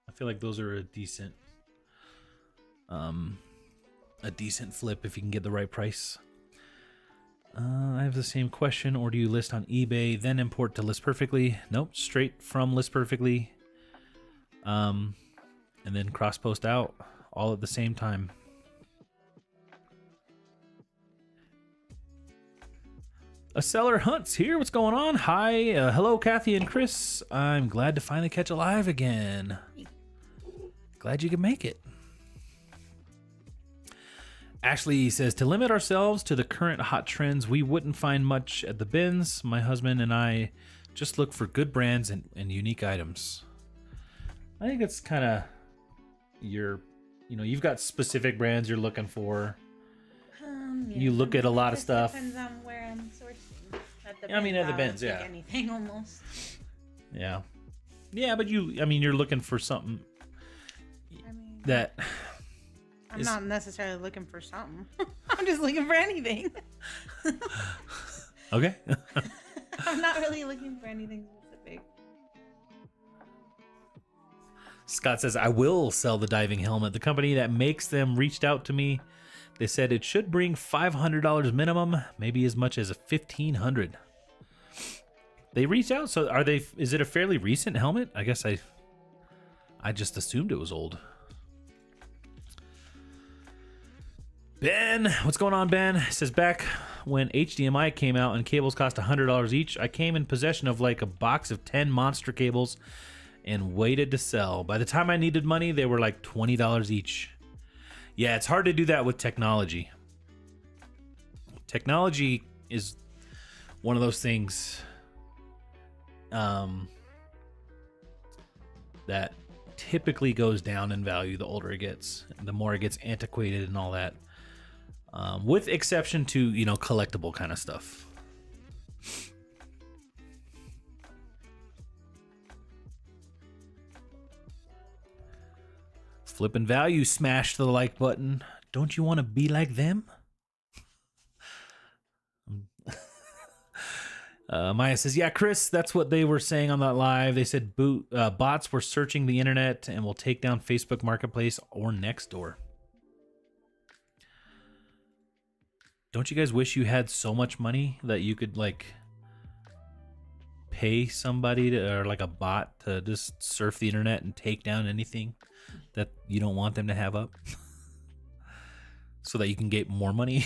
S1: I feel like those are a decent flip if you can get the right price. I have the same question. Or do you list on eBay then import to List Perfectly? Nope, straight from List Perfectly, and then cross post out all at the same time. A seller hunts here. What's going on? Hi, hello, Kathy and Chris. I'm glad to finally catch a live again. Glad you could make it. Ashley says, to limit ourselves to the current hot trends, we wouldn't find much at the bins. My husband and I just look for good brands and unique items. I think it's kind of you've got specific brands you're looking for.
S2: Yeah,
S1: you look at a lot of stuff.
S2: Depends on where I'm sourcing. At the
S1: at the bins,
S2: yeah. Anything almost.
S1: Yeah. Yeah, but you're looking for something that...
S2: I'm not necessarily looking for something. I'm just looking for anything.
S1: Okay.
S2: I'm not really looking for anything specific.
S1: Scott says, I will sell the diving helmet. The company that makes them reached out to me. They said it should bring $500 minimum, maybe as much as $1,500. They reached out, so is it a fairly recent helmet? I guess I just assumed it was old. Ben, what's going on, Ben? It says, back when HDMI came out and cables cost $100 each, I came in possession of like a box of 10 monster cables and waited to sell. By the time I needed money, they were like $20 each. Yeah, it's hard to do that with technology. Technology is one of those things that typically goes down in value the older it gets, and the more it gets antiquated and all that. With exception to, collectible kind of stuff. Flipping value, smash the like button. Don't you want to be like them? Maya says, yeah, Chris, that's what they were saying on that live. They said bots were searching the internet and will take down Facebook Marketplace or Nextdoor. Don't you guys wish you had so much money that you could pay somebody or a bot to just surf the internet and take down anything that you don't want them to have up so that you can get more money?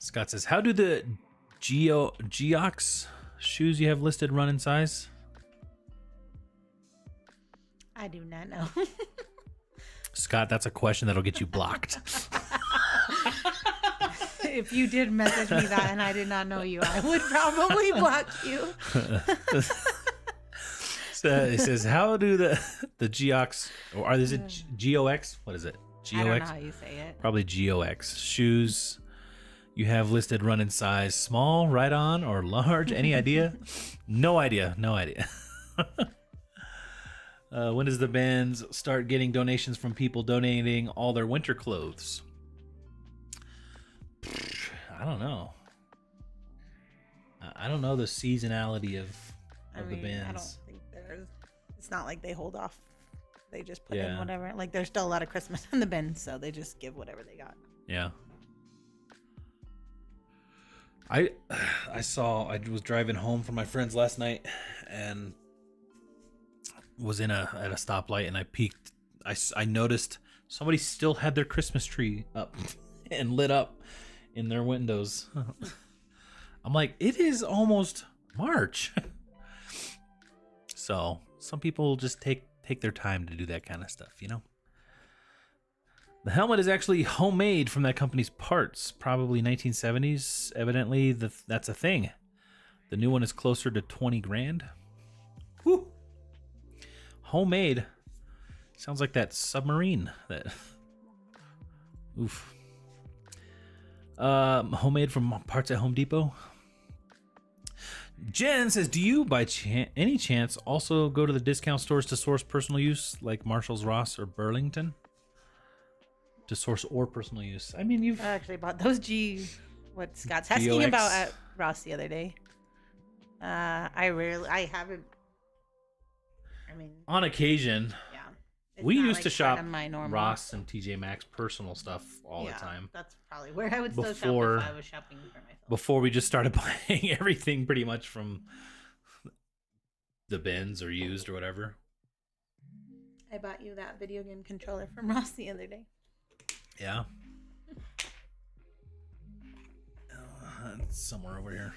S1: Scott says, how do the Geox shoes you have listed run in size?
S2: I do not know.
S1: Scott, that's a question that'll get you blocked.
S2: If you did message me that and I did not know you, I would probably block you.
S1: So it says, how do the Geox, or is it GOX? What is it? GOX?
S2: I don't know how you say it.
S1: Probably GOX shoes you have listed run in size small, right on, or large. Any idea? No idea. When does the Benz start getting donations from people donating all their winter clothes? I don't know. I don't know the seasonality of the Benz.
S2: I don't think it's not like they hold off. They just put in whatever. Like, there's still a lot of Christmas in the bin, so they just give whatever they got.
S1: Yeah. I was driving home from my friends last night and was at a stoplight, and I peeked. I noticed somebody still had their Christmas tree up and lit up in their windows. I'm like, it is almost March. So some people just take their time to do that kind of stuff, you know? The helmet is actually homemade from that company's parts, probably 1970s. Evidently, that's a thing. The new one is closer to 20 grand. Whew. Homemade. Sounds like that submarine. Oof. Homemade from parts at Home Depot. Jen says, do you, by any chance, also go to the discount stores to source personal use, like Marshall's, Ross, or Burlington? To source or personal use. I mean, I
S2: actually bought those what Scott's asking about at Ross the other day. I haven't. I mean,
S1: on occasion.
S2: Yeah.
S1: We used to shop Ross and TJ Maxx personal stuff all the time.
S2: That's probably where I would still shop if I was shopping for myself.
S1: Before we just started buying everything pretty much from the bins or used or whatever.
S2: I bought you that video game controller from Ross the other day.
S1: Yeah. It's somewhere over here.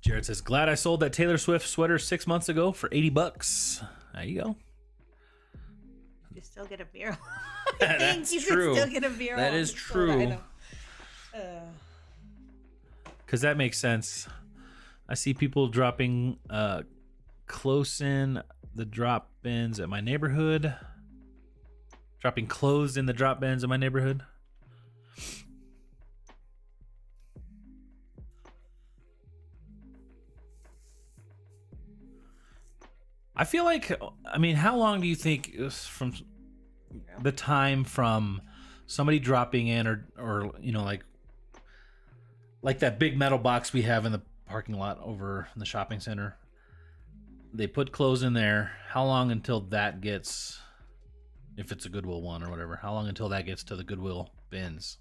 S1: Jared says, glad I sold that Taylor Swift sweater 6 months ago for $80. There you go.
S2: You still get a beer.
S1: That's true.
S2: Still get a beer.
S1: That is true. Because that makes sense. I see people dropping close in the drop bins at my neighborhood. Dropping clothes in the drop bins in my neighborhood. I feel like, I mean, how long do you think it was from the time from somebody dropping in or you know, like that big metal box we have in the parking lot over in the shopping center? They put clothes in there. How long until that gets, if it's a Goodwill one or whatever, how long until that gets to the Goodwill bins?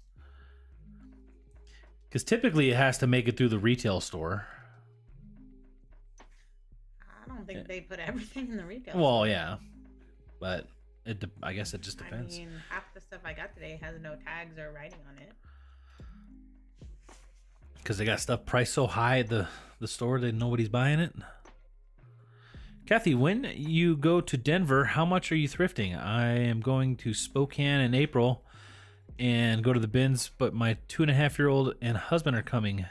S1: Because typically it has to make it through the retail store.
S2: I don't think they put everything in the retail
S1: store.
S2: Store.
S1: Yeah, but I guess it just depends.
S2: I mean, half the stuff I got today has no tags or writing on it.
S1: Because they got stuff priced so high at the store that nobody's buying it. Kathy, when you go to Denver, how much are you thrifting? I am going to Spokane in April and go to the bins, but my 2.5-year-old and husband are coming.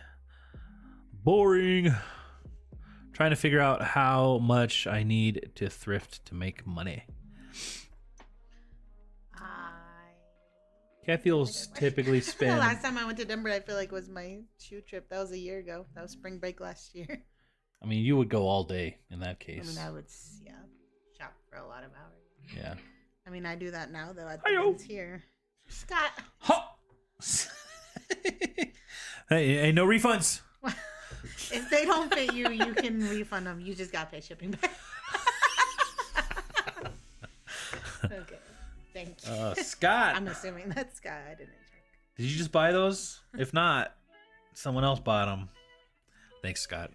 S1: Boring. Trying to figure out how much I need to thrift to make money. Kathy will typically spend.
S2: The last time I went to Denver, I feel like was my shoe trip. That was a year ago. That was spring break last year.
S1: I mean, you would go all day in that case.
S2: I mean, I would, shop for a lot of hours.
S1: Yeah.
S2: I mean, I do that now, though, at the bins here. Scott.
S1: Hey, no refunds.
S2: If they don't fit you, you can refund them. You just got to pay shipping back. Okay. Thank you.
S1: Scott.
S2: I'm assuming that's Scott. I didn't check.
S1: Did you just buy those? If not, someone else bought them. Thanks, Scott.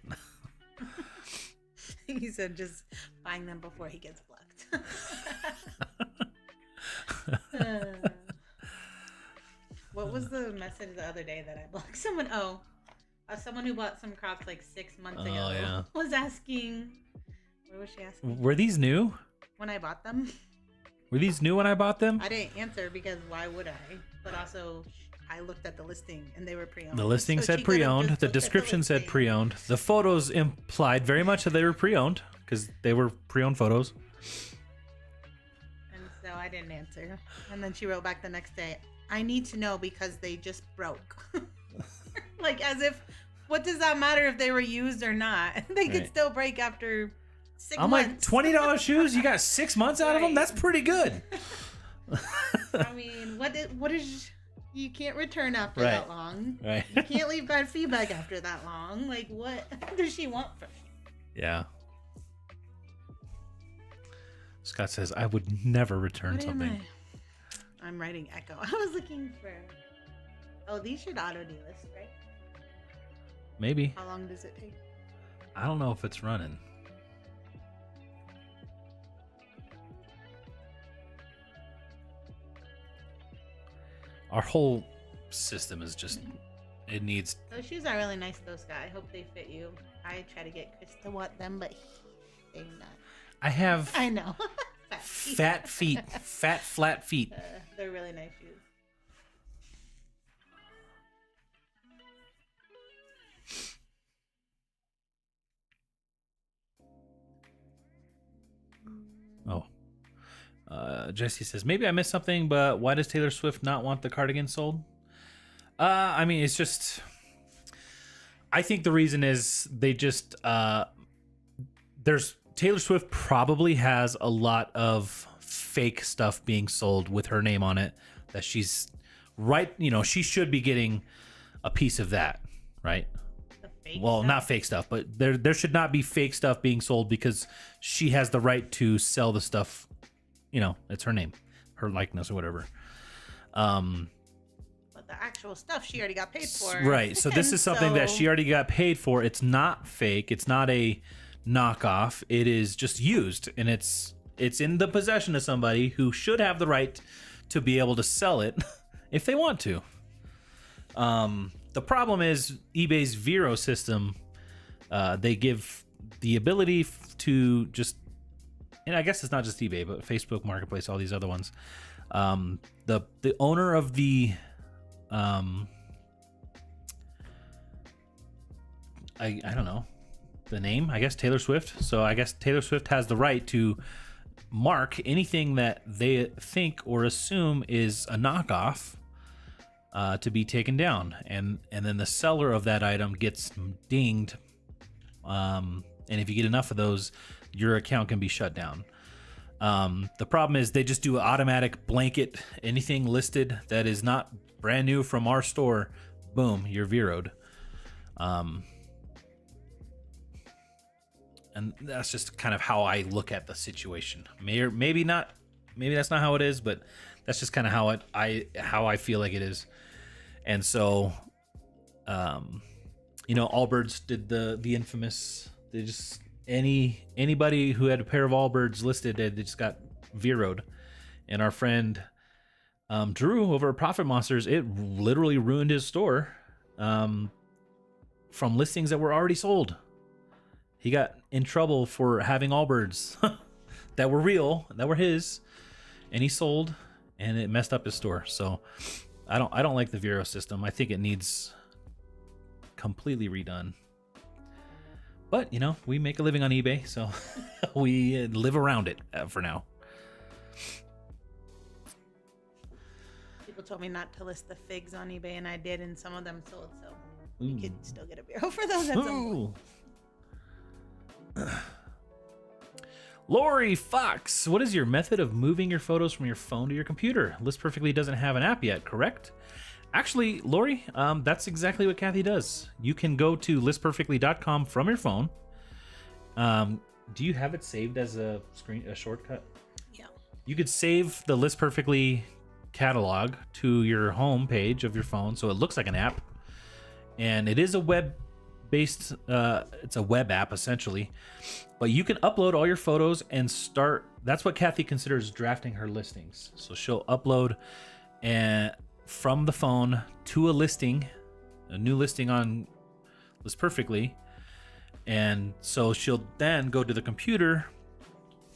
S2: He said just buying them before he gets blocked. What was the message the other day that I blocked? Someone who bought some Crocs like 6 months ago was asking. What was she asking?
S1: Were these new?
S2: When I bought them.
S1: Were these new when I bought them?
S2: I didn't answer because why would I? But also, I looked at the listing and they were pre-owned.
S1: The listing said pre-owned. The description said pre-owned. The photos implied very much that they were pre-owned because they were pre-owned photos.
S2: And so I didn't answer. And then she wrote back the next day, I need to know because they just broke. Like as if, what does that matter if they were used or not? They could still break after
S1: I'm like, $20 shoes? You got 6 months out of them? That's pretty good.
S2: I mean, what is you can't return after that long.
S1: Right.
S2: You can't leave bad feedback after that long. Like, what does she want from you?
S1: Yeah. Scott says, I would never return something.
S2: I'm writing echo. I was looking for... Oh, these should auto-delist, right?
S1: Maybe.
S2: How long does it take?
S1: I don't know if it's running. Our whole system is just... It needs...
S2: Those shoes are really nice, though, Scott. I hope they fit you. I try to get Chris to want them, but they're not. I know.
S1: Fat feet. Fat, flat feet.
S2: They're really nice shoes.
S1: Oh. Jesse says, maybe I missed something, but why does Taylor Swift not want the cardigan sold? I mean, it's just... I think the reason is they just... Taylor Swift probably has a lot of fake stuff being sold with her name on it that she's... Right, she should be getting a piece of that, right? Not fake stuff, but there should not be fake stuff being sold because she has the right to sell the stuff. It's her name, her likeness, or whatever.
S2: But the actual stuff she already got paid for.
S1: Right. So this is something that she already got paid for. It's not fake. It's not a knockoff. It is just used, and it's in the possession of somebody who should have the right to be able to sell it if they want to. The problem is eBay's Vero system. They give the ability to just, and I guess it's not just eBay, but Facebook Marketplace, all these other ones. The owner of the, I don't know, the name, I guess Taylor Swift. So I guess Taylor Swift has the right to mark anything that they think or assume is a knockoff. To be taken down, and then the seller of that item gets dinged, and if you get enough of those, your account can be shut down. The problem is they just do an automatic blanket. Anything listed that is not brand new from our store, boom, you're Vero'd. And that's just kind of how I look at the situation. Maybe not. Maybe that's not how it is, but that's just kind of how I feel like it is. And so, Allbirds did the infamous. They just anybody who had a pair of Allbirds listed, they just got Vero'd. And our friend Drew over at Profit Monsters, it literally ruined his store from listings that were already sold. He got in trouble for having Allbirds that were real, that were his, and he sold, and it messed up his store. So I don't like the Vero system. I think it needs completely redone. But we make a living on eBay, so we live around it for now.
S2: People told me not to list the figs on eBay, and I did, and some of them sold. So you could still get a Vero for those at some point.
S1: Lori Fox, what is your method of moving your photos from your phone to your computer? List Perfectly doesn't have an app yet, correct? Actually, Lori, that's exactly what Kathy does. You can go to listperfectly.com from your phone. Do you have it saved as a shortcut?
S2: Yeah.
S1: You could save the List Perfectly catalog to your home page of your phone, so it looks like an app. And it is a web-based, it's a web app essentially. But you can upload all your photos and start. That's what Kathy considers drafting her listings. So she'll upload from the phone to a new listing on List Perfectly. And so she'll then go to the computer,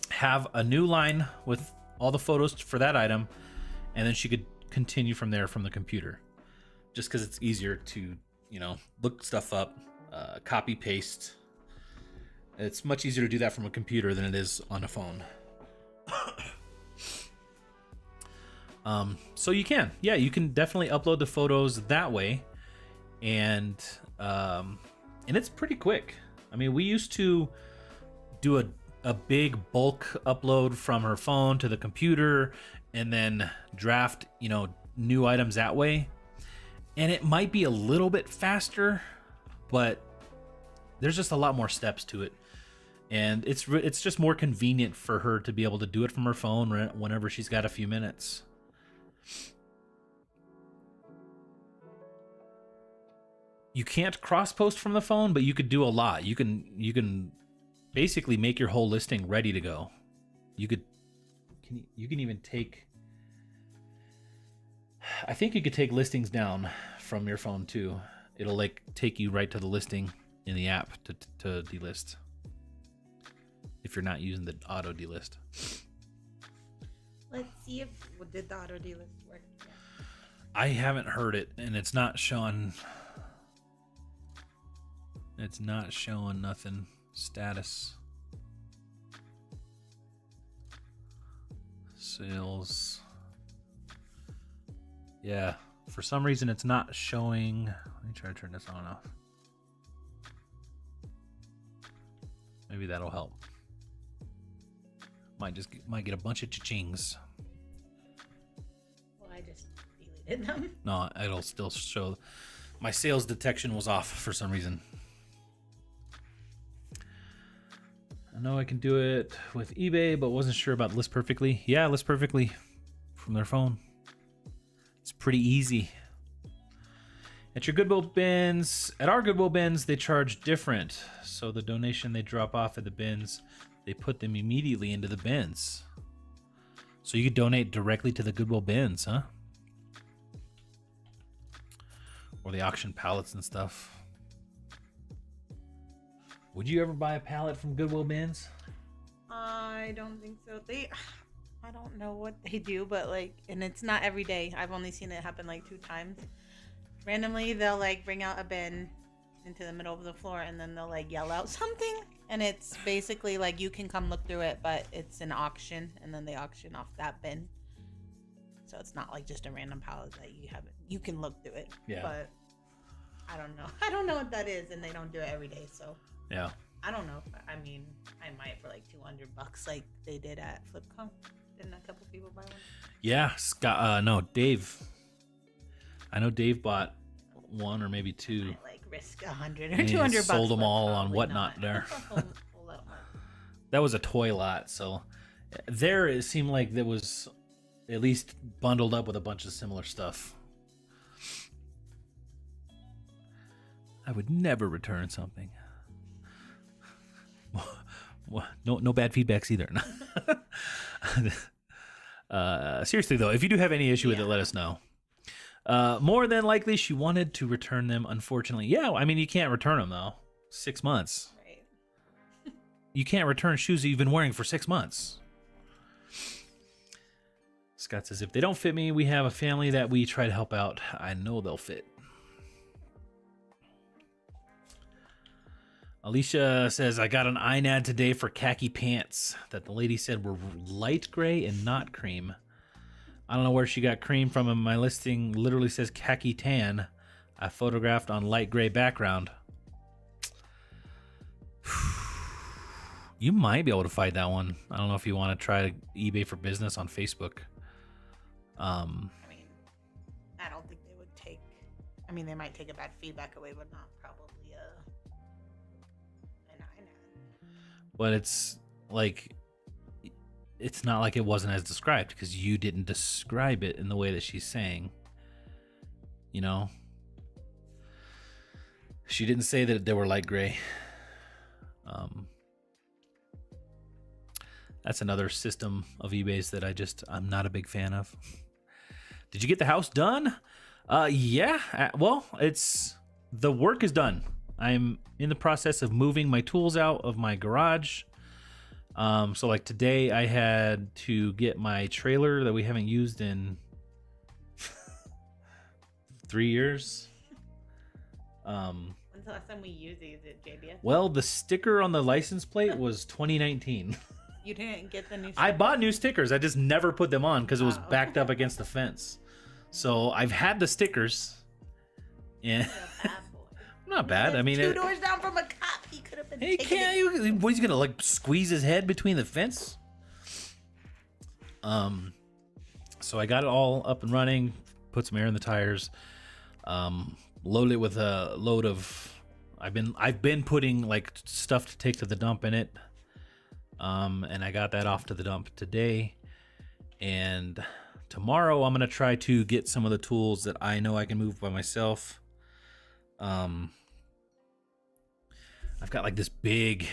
S1: have a new line with all the photos for that item, and then she could continue from there from the computer. Just because it's easier to, look stuff up, copy, paste. It's much easier to do that from a computer than it is on a phone. So you can definitely upload the photos that way, and it's pretty quick. I mean, we used to do a big bulk upload from her phone to the computer and then draft, new items that way. And it might be a little bit faster, but there's just a lot more steps to it. And it's just more convenient for her to be able to do it from her phone whenever she's got a few minutes. You can't cross-post from the phone, but you could do a lot. You can basically make your whole listing ready to go. You can even take... I think you could take listings down from your phone too. It'll like take you right to the listing in the app to delist. If you're not using the auto delist.
S2: Let's see if did the auto delist work.
S1: I haven't heard it, and it's not showing. It's not showing nothing. Status. Sales. Yeah, for some reason it's not showing. Let me try to turn this on and off. Maybe that'll help. Might get a bunch of cha-chings.
S2: Well, I just deleted them.
S1: No, it'll still show. My sales detection was off for some reason. I know I can do it with eBay, but wasn't sure about List Perfectly. Yeah, List Perfectly from their phone. It's pretty easy. At your Goodwill bins, at our Goodwill bins, they charge different. So the donation they drop off at the bins, they put them immediately into the bins. So you could donate directly to the Goodwill bins, huh? Or the auction pallets and stuff. Would you ever buy a pallet from Goodwill bins?
S2: I don't think so. I don't know what they do, but and it's not every day. I've only seen it happen 2 times. Randomly, they'll bring out a bin into the middle of the floor, and then they'll yell out something, and it's basically you can come look through it, but it's an auction, and then they auction off that bin. So it's not just a random pallet that you can look through it.
S1: Yeah.
S2: But I don't know what that is, and they don't do it every day, so
S1: yeah.
S2: I don't know. I mean, I might for $200 like they did at FlipCon. Didn't a couple people buy one?
S1: Yeah, Scott. No, Dave. I know Dave bought 1 or maybe 2.
S2: I risk $100 or $200.
S1: Sold them all on Whatnot there. That was a toy lot, so there it seemed like there was at least bundled up with a bunch of similar stuff. I would never return something. No bad feedbacks either. Seriously though, if you do have any issue with it, let us know. More than likely, she wanted to return them. Unfortunately, yeah. I mean, you can't return them though. 6 months.
S2: Right.
S1: You can't return shoes that you've been wearing for 6 months. Scott says, if they don't fit me, we have a family that we try to help out. I know they'll fit. Alicia says, I got an INAD today for khaki pants that the lady said were light gray and not cream. I don't know where she got cream from, and my listing literally says khaki tan. I photographed on light gray background. You might be able to find that one. I don't know if you want to try eBay for business on Facebook.
S2: I mean, I don't think they would take... I mean, they might take a bad feedback away, but not probably an INAD.
S1: But it's not like it wasn't as described, because you didn't describe it in the way that she's saying. You know? She didn't say that they were light gray. That's another system of eBay's that I'm not a big fan of. Did you get the house done? Yeah. Well, the work is done. I'm in the process of moving my tools out of my garage. So today I had to get my trailer that we haven't used in 3 years.
S2: When's the last time we used it? Is it JBS?
S1: Well, the sticker on the license plate was 2019.
S2: You didn't get the new stickers?
S1: I bought new stickers. I just never put them on because it was backed up against the fence. So I've had the stickers. And
S2: You're a bad boy.
S1: not bad. I mean,
S2: 2 doors down from a cop. He could have been
S1: Hey, can't. What, he's gonna like squeeze his head between the fence? So I got it all up and running. Put some air in the tires. Loaded it with a load of. I've been putting like stuff to take to the dump in it. And I got that off to the dump today. And tomorrow I'm gonna try to get some of the tools that I know I can move by myself. I've got like this big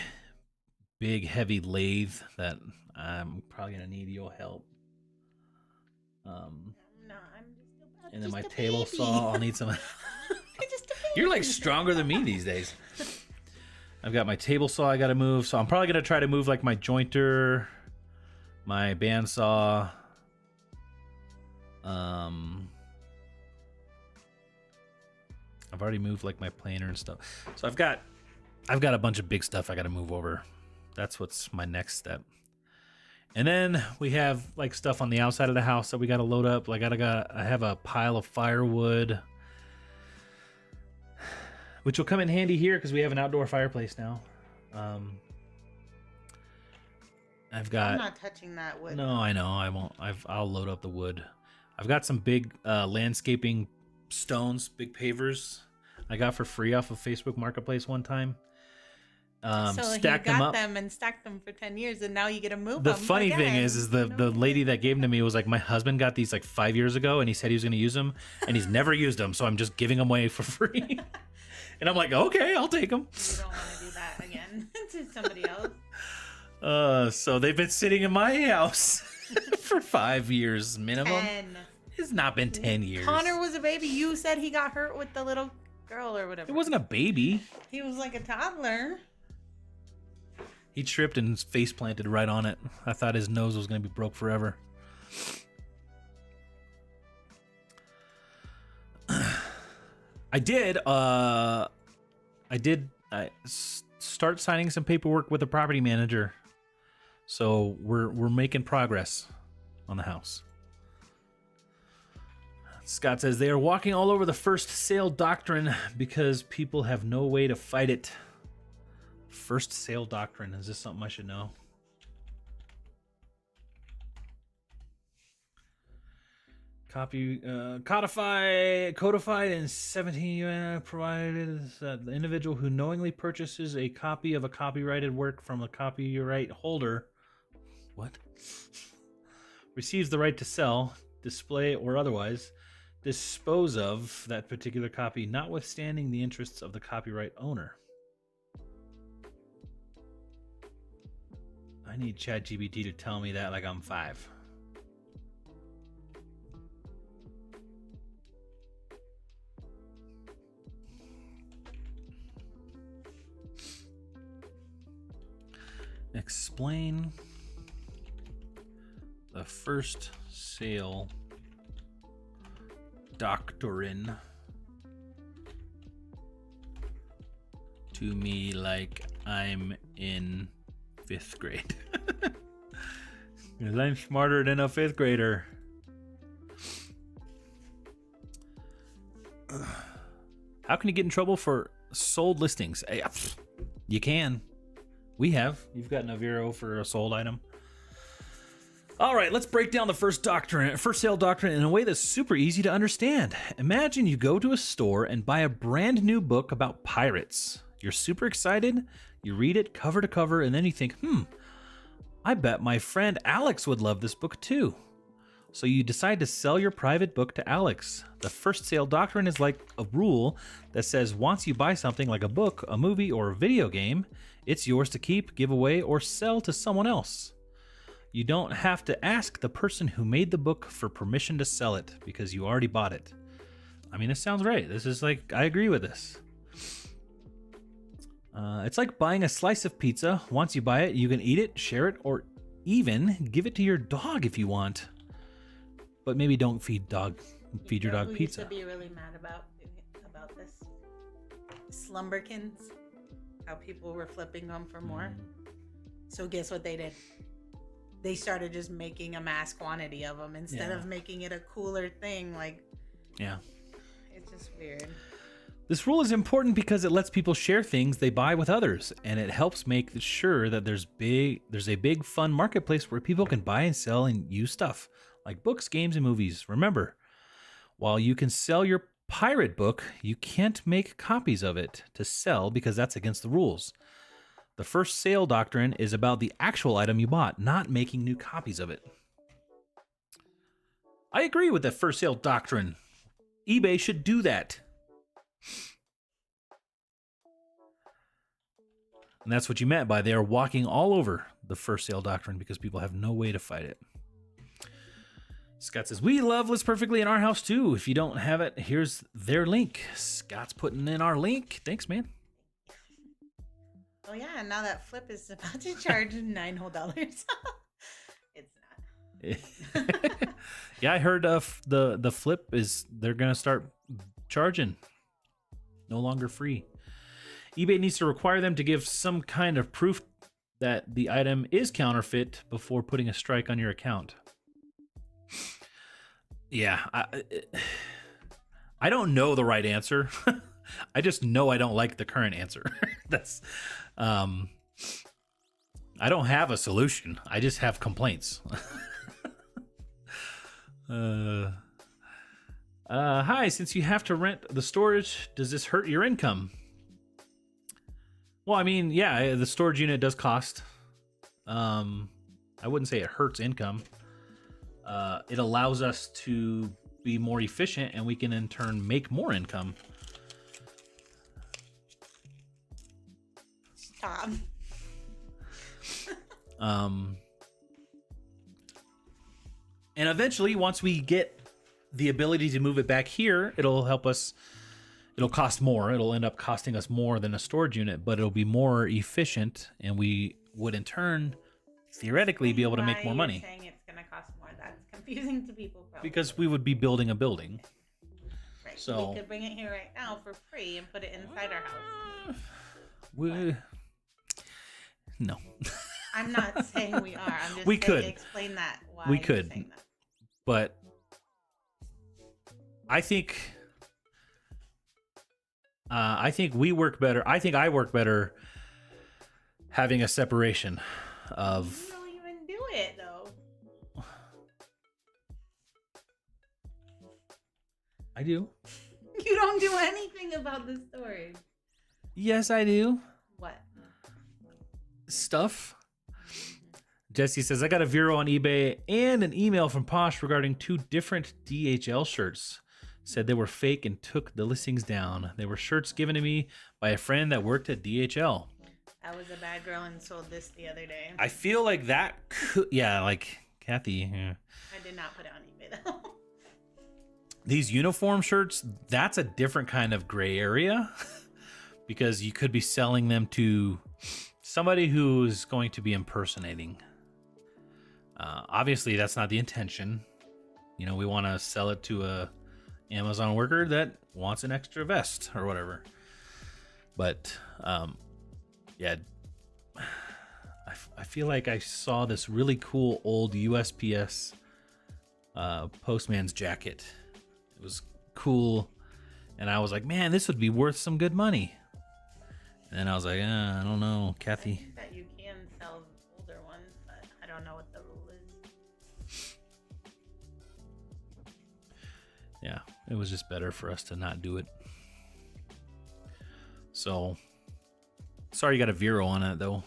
S1: heavy lathe that I'm probably gonna need your help.
S2: No, I'm
S1: And then my
S2: just a
S1: table
S2: baby.
S1: saw, I'll need some.
S2: I'm just a
S1: You're like
S2: baby.
S1: stronger than me these days. I've got my table saw I gotta move, so I'm probably gonna try to move like my jointer, my bandsaw. I've already moved like my planer and stuff. So I've got a bunch of big stuff I gotta move over. That's what's my next step. And then we have like stuff on the outside of the house that we gotta load up. Like I have a pile of firewood, which will come in handy here because we have an outdoor fireplace now. I've got.
S2: I'm not touching that wood.
S1: No, I know. I won't. I'll load up the wood. I've got some big landscaping stones, big pavers I got for free off of Facebook Marketplace one time.
S2: So
S1: Stacked
S2: you got
S1: them up.
S2: and stacked them for 10 years, and now you get to move
S1: The
S2: them.
S1: funny thing
S2: again.
S1: is the lady that gave them to me was like, my husband got these like 5 years ago, and he said he was going to use them, and he's never used them, so I'm just giving them away for free. And I'm like, okay, I'll take them.
S2: You don't want to do that again to somebody else.
S1: So they've been sitting in my house for 5 years minimum.
S2: 10.
S1: It's not been 10 years.
S2: Connor was a baby. You said he got hurt with the little girl or whatever.
S1: It wasn't a baby.
S2: He was like a toddler.
S1: He tripped and his face planted right on it. I thought his nose was going to be broke forever. I start signing some paperwork with the property manager. So we're making progress on the house. Scott says they are walking all over the first sale doctrine because people have no way to fight it. First sale doctrine. Is this something I should know? Codified in 17 UN, provided that the individual who knowingly purchases a copy of a copyrighted work from a copyright holder, receives the right to sell, display, or otherwise dispose of that particular copy, notwithstanding the interests of the copyright owner. I need ChatGPT to tell me that like I'm 5. Explain the first sale doctrine to me like I'm in 5th grade. Because I'm smarter than a 5th grader. How can you get in trouble for sold listings? You can. We have. You've gotten a Vero for a sold item. All right, let's break down the first sale doctrine in a way that's super easy to understand. Imagine you go to a store and buy a brand new book about pirates. You're super excited. You read it cover to cover, and then you think, I bet my friend Alex would love this book too. So you decide to sell your private book to Alex. The first sale doctrine is like a rule that says once you buy something like a book, a movie, or a video game, it's yours to keep, give away, or sell to someone else. You don't have to ask the person who made the book for permission to sell it because you already bought it. I mean, this sounds right. This is like, I agree with this. It's like buying a slice of pizza. Once you buy it, you can eat it, share it, or even give it to your dog if you want. But maybe don't feed your dog
S2: Who
S1: pizza.
S2: used to be really mad about this? Slumberkins. How people were flipping them for more. So guess what they did? They started just making a mass quantity of them instead of making it a cooler thing. Like,
S1: Yeah.
S2: it's just weird.
S1: This rule is important because it lets people share things they buy with others, and it helps make sure that there's a big fun marketplace where people can buy and sell and use stuff like books, games, and movies. Remember, while you can sell your pirate book, you can't make copies of it to sell because that's against the rules. The first sale doctrine is about the actual item you bought, not making new copies of it. I agree with the first sale doctrine. eBay should do that. And that's what you meant by they are walking all over the first sale doctrine because people have no way to fight it. Scott says, we love Lives Perfectly in our house too. If you don't have it, here's their link. Scott's putting in our link. Thanks, man.
S2: Oh yeah, now that Flip is about to charge $9 whole. It's not.
S1: Yeah, I heard the Flip is they're gonna start charging. No longer free. eBay needs to require them to give some kind of proof that the item is counterfeit before putting a strike on your account. Yeah, I don't know the right answer. I just know I don't like the current answer. That's I don't have a solution. I just have complaints. Hi, since you have to rent the storage, does this hurt your income? Well, I mean, yeah, the storage unit does cost. I wouldn't say it hurts income. It allows us to be more efficient, and we can in turn make more income.
S2: Stop.
S1: And eventually, once we get the ability to move it back here, it'll help us. It'll cost more. It'll end up costing us more than a storage unit, but it'll be more efficient, and we would in turn theoretically be able to make more money.
S2: Saying it's going to cost more. That's confusing to people. Probably.
S1: Because we would be building a building.
S2: Right.
S1: So
S2: we could bring it here right now for free and put it inside our house.
S1: No.
S2: I'm not saying we are. I'm just
S1: we
S2: saying
S1: could
S2: explain that. Why
S1: we could.
S2: Saying that.
S1: But I think we work better. I think I work better having a separation of.
S2: You don't even do it though.
S1: I do.
S2: You don't do anything about the storage.
S1: Yes, I do.
S2: What?
S1: Stuff. Jesse says, I got a Vero on eBay and an email from Posh regarding 2 different DHL shirts. Said they were fake and took the listings down. They were shirts given to me by a friend that worked at DHL.
S2: I was a bad girl and sold this the other day.
S1: I feel like that could, yeah, like Kathy. Yeah.
S2: I did not put it on eBay though.
S1: These uniform shirts, that's a different kind of gray area because you could be selling them to somebody who's going to be impersonating. Obviously, that's not the intention. You know, we want to sell it to a Amazon worker that wants an extra vest or whatever. But yeah, I feel like I saw this really cool old USPS postman's jacket. It was cool, and I was like, man, this would be worth some good money. And then I was like, I don't know, Kathy.
S2: I think that you can sell older ones, but I don't know what the rule is.
S1: Yeah, it was just better for us to not do it. So, sorry you got a Vero on it, though.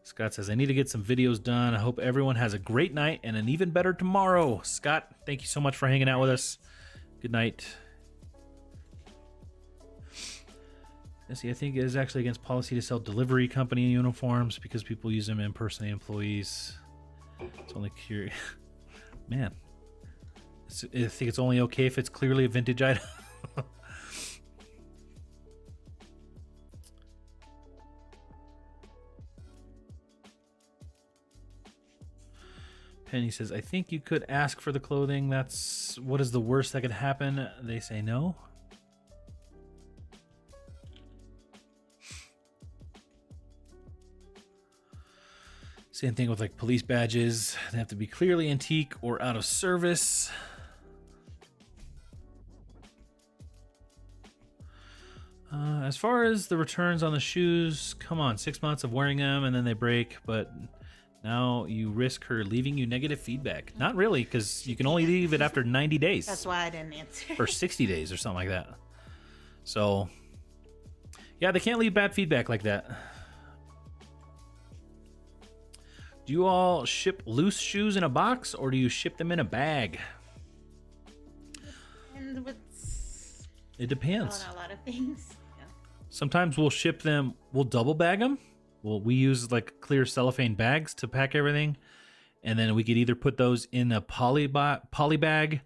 S1: Scott says, I need to get some videos done. I hope everyone has a great night and an even better tomorrow. Scott, thank you so much for hanging out with us. Good night. See, I think it is actually against policy to sell delivery company uniforms because people use them to impersonate employees. It's only curious. Man. I think it's only okay if it's clearly a vintage item. Penny says, I think you could ask for the clothing. That's what is the worst that could happen? They say no. Same thing with like police badges. They have to be clearly antique or out of service. As far as the returns on the shoes, come on, 6 months of wearing them and then they break, but now you risk her leaving you negative feedback. Not really, because you can only leave it after 90 days.
S2: That's why I didn't answer.
S1: Or 60 days or something like that. So, yeah, they can't leave bad feedback like that. Do you all ship loose shoes in a box, or do you ship them in a bag?
S2: And what's
S1: It depends.
S2: on a lot of things. Yeah.
S1: Sometimes we'll ship them, we'll double bag them. We use like clear cellophane bags to pack everything. And then we could either put those in a poly bag,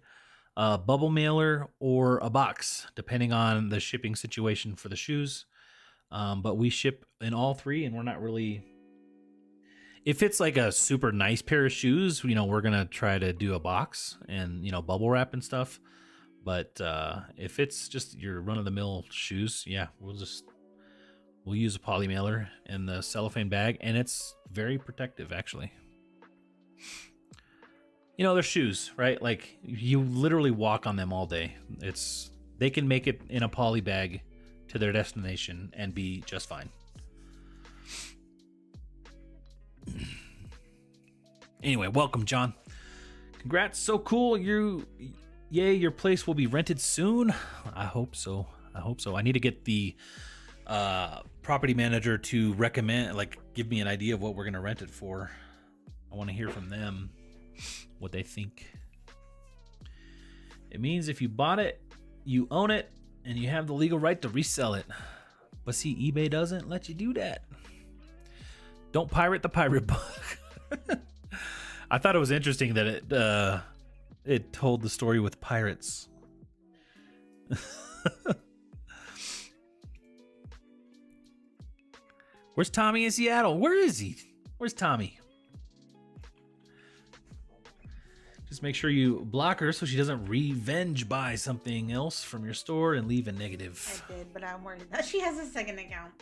S1: a bubble mailer, or a box, depending on the shipping situation for the shoes. But we ship in all three, and we're not really... If it's like a super nice pair of shoes, we're going to try to do a box and, bubble wrap and stuff. But if it's just your run-of-the-mill shoes, yeah, we'll use a poly mailer and the cellophane bag, and it's very protective, actually. They're shoes, right? Like, you literally walk on them all day. They can make it in a poly bag to their destination and be just fine. Anyway, welcome, John. Congrats, so cool. Yay, your place will be rented soon. I hope so. I need to get the property manager to recommend, give me an idea of what we're gonna rent it for. I want to hear from them what they think. It means if you bought it, you own it, and you have the legal right to resell it. But see, eBay doesn't let you do that. Don't pirate the pirate book. I thought it was interesting that it told the story with pirates. Where's Tommy in Seattle? Where is he? Where's Tommy? Just make sure you block her so she doesn't revenge buy something else from your store and leave a negative.
S2: I did, but I'm worried that she has a second account.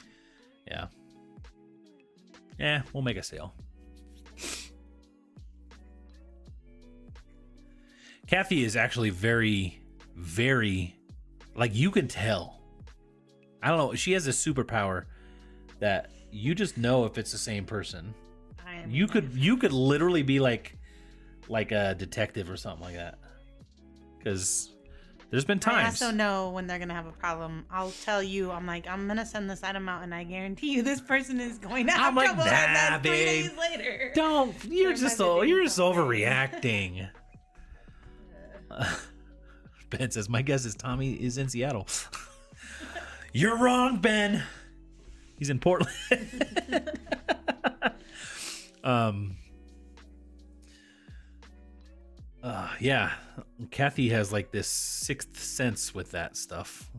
S1: Yeah. Yeah, we'll make a sale. Kathy is actually very, very, you can tell. I don't know. She has a superpower that you just know if it's the same person. You could literally be like a detective or something like that. Because there's been times.
S2: I also know when they're gonna have a problem. I'll tell you. I'm gonna send this item out, and I guarantee you, this person is going to have trouble.
S1: Nah,
S2: and then 3
S1: babe.
S2: days later,
S1: Don't. You're just overreacting. Ben says, my guess is Tommy is in Seattle. You're wrong, Ben. He's in Portland. Yeah. Kathy has this sixth sense with that stuff.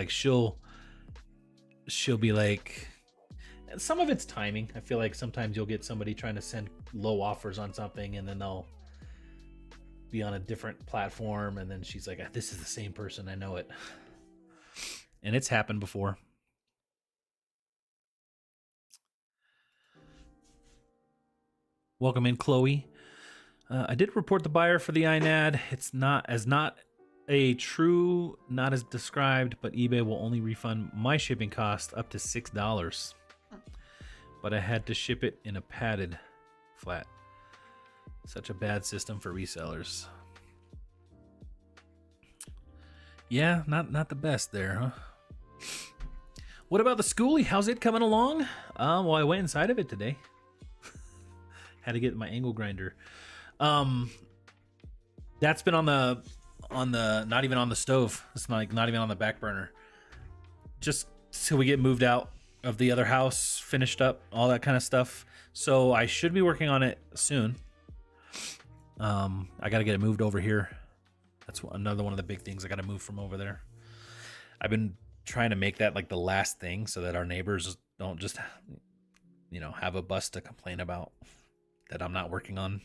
S1: She'll be like, some of it's timing. I feel like sometimes you'll get somebody trying to send low offers on something, and then they'll be on a different platform, and then she's like, this is the same person, I know it. And it's happened before. Welcome in, Chloe. I did report the buyer for the INAD. It's not as described, but eBay will only refund my shipping cost up to $6. But I had to ship it in a padded flat. Such a bad system for resellers. Yeah, not the best there, huh? What about the schoolie? How's it coming along? Well, I went inside of it today. Had to get my angle grinder. That's been on the not even on the stove. It's not even on the back burner. Just till we get moved out of the other house, finished up, all that kind of stuff. So I should be working on it soon. I got to get it moved over here. That's another one of the big things. I got to move from over there. I've been trying to make that the last thing so that our neighbors don't just, have a bus to complain about that I'm not working on.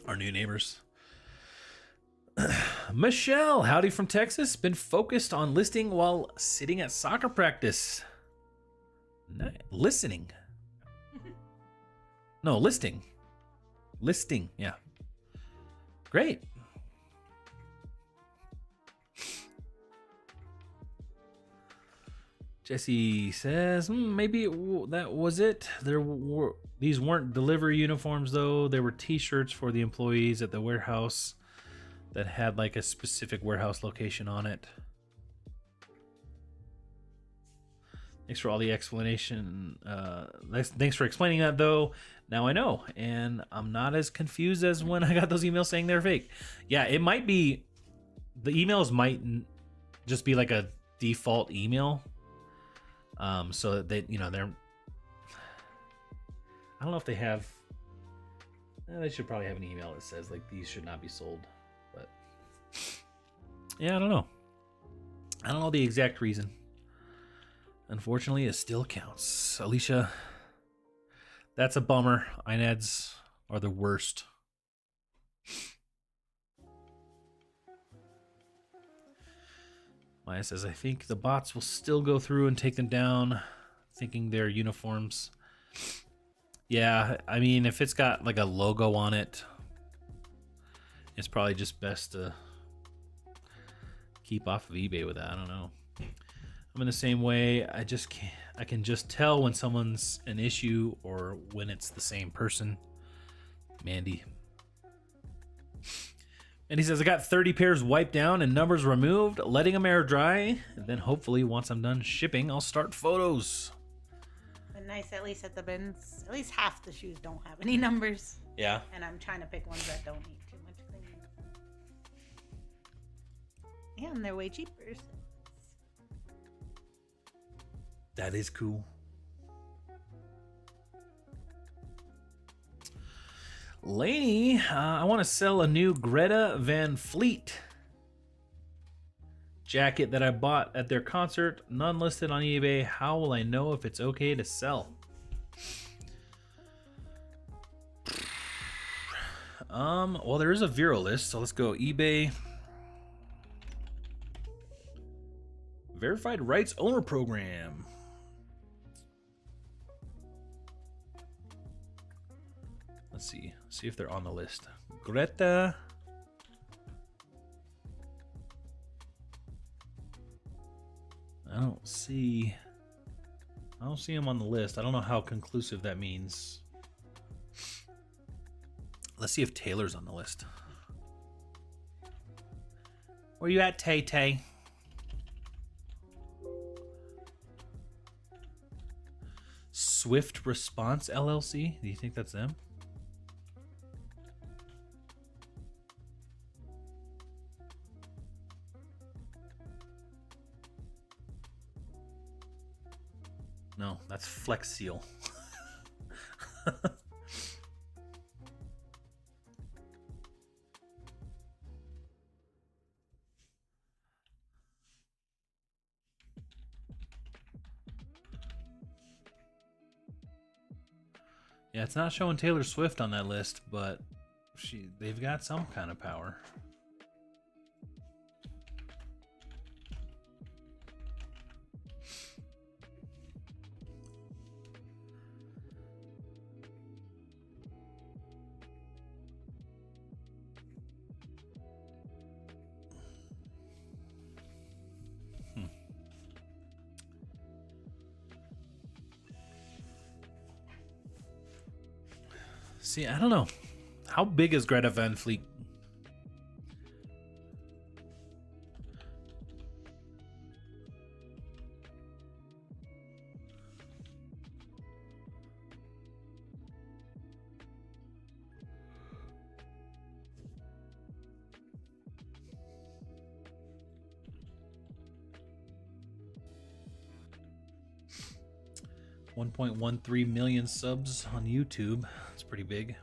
S1: Our new neighbors. Michelle, howdy from Texas. Been focused on listing while sitting at soccer practice. Listening. No, listing. Listing, yeah. Great. Jesse says, maybe that was it. These weren't delivery uniforms, though. They were T-shirts for the employees at the warehouse that had like a specific warehouse location on it. Thanks for all the explanation. Thanks for explaining that, though. Now I know, and I'm not as confused as when I got those emails saying they're fake. Yeah, it might be. The emails might just be like a default email. So that they're. I don't know if they have. They should probably have an email that says like these should not be sold, but yeah, I don't know. I don't know the exact reason. Unfortunately, it still counts. Alicia, that's a bummer. INADs are the worst. Maya says, I think the bots will still go through and take them down, thinking they're uniforms. Yeah, I mean, if it's got like a logo on it, it's probably just best to keep off of eBay with that. I don't know. I'm in the same way. I can just tell when someone's an issue or when it's the same person. Mandy. And he says, I got 30 pairs wiped down and numbers removed, letting them air dry. And then hopefully once I'm done shipping, I'll start photos.
S2: But nice, at least at the bins, at least half the shoes don't have any numbers.
S1: Yeah.
S2: And I'm trying to pick ones that don't need too much cleaning. And they're way cheaper. So.
S1: That is cool. Lainey, I want to sell a new Greta Van Fleet jacket that I bought at their concert. None listed on eBay. How will I know if it's okay to sell? Well, there is a Vero list, so let's go eBay. Verified rights owner program. Let's see if they're on the list. Greta. I don't see them on the list. I don't know how conclusive that means. Let's see if Taylor's on the list. Where you at, Tay Tay? Swift Response LLC? Do you think that's them? No, that's Flex Seal. Yeah, it's not showing Taylor Swift on that list, but they've got some kind of power. See, I don't know. How big is Greta Van Fleet? $1.13 million subs on YouTube. That's pretty big.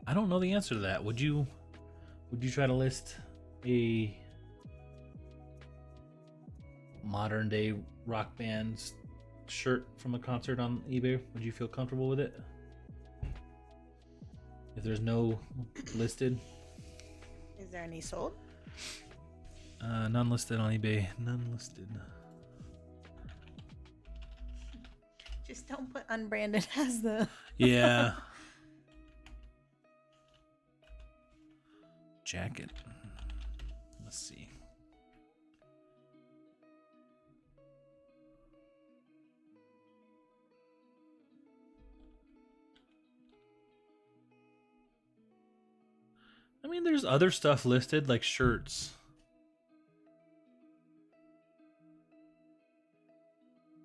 S1: I don't know the answer to that. Would you try to list a modern day rock band's shirt from a concert on eBay? Would you feel comfortable with it? If there's no listed?
S2: Is there any sold?
S1: None listed on eBay. None listed.
S2: Just don't put unbranded as the...
S1: Yeah. Jacket. Let's see. I mean, there's other stuff listed, like shirts.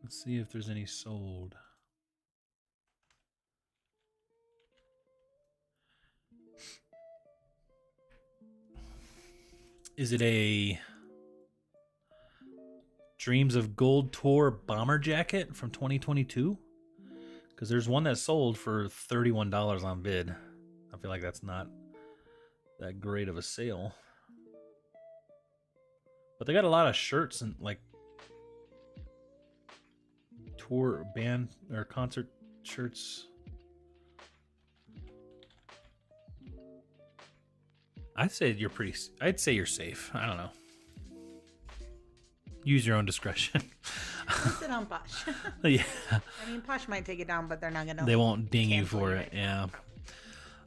S1: Let's see if there's any sold. Is it a Dreams of Gold Tour bomber jacket from 2022? Because there's one that sold for $31 on bid. I feel like that's not that great of a sale. But they got a lot of shirts and like tour band or concert shirts. I'd say you're safe. I don't know. Use your own discretion.
S2: List it on Posh.
S1: Yeah.
S2: I mean, Posh might take it down, but they're not gonna.
S1: They won't ding you for it. Yeah.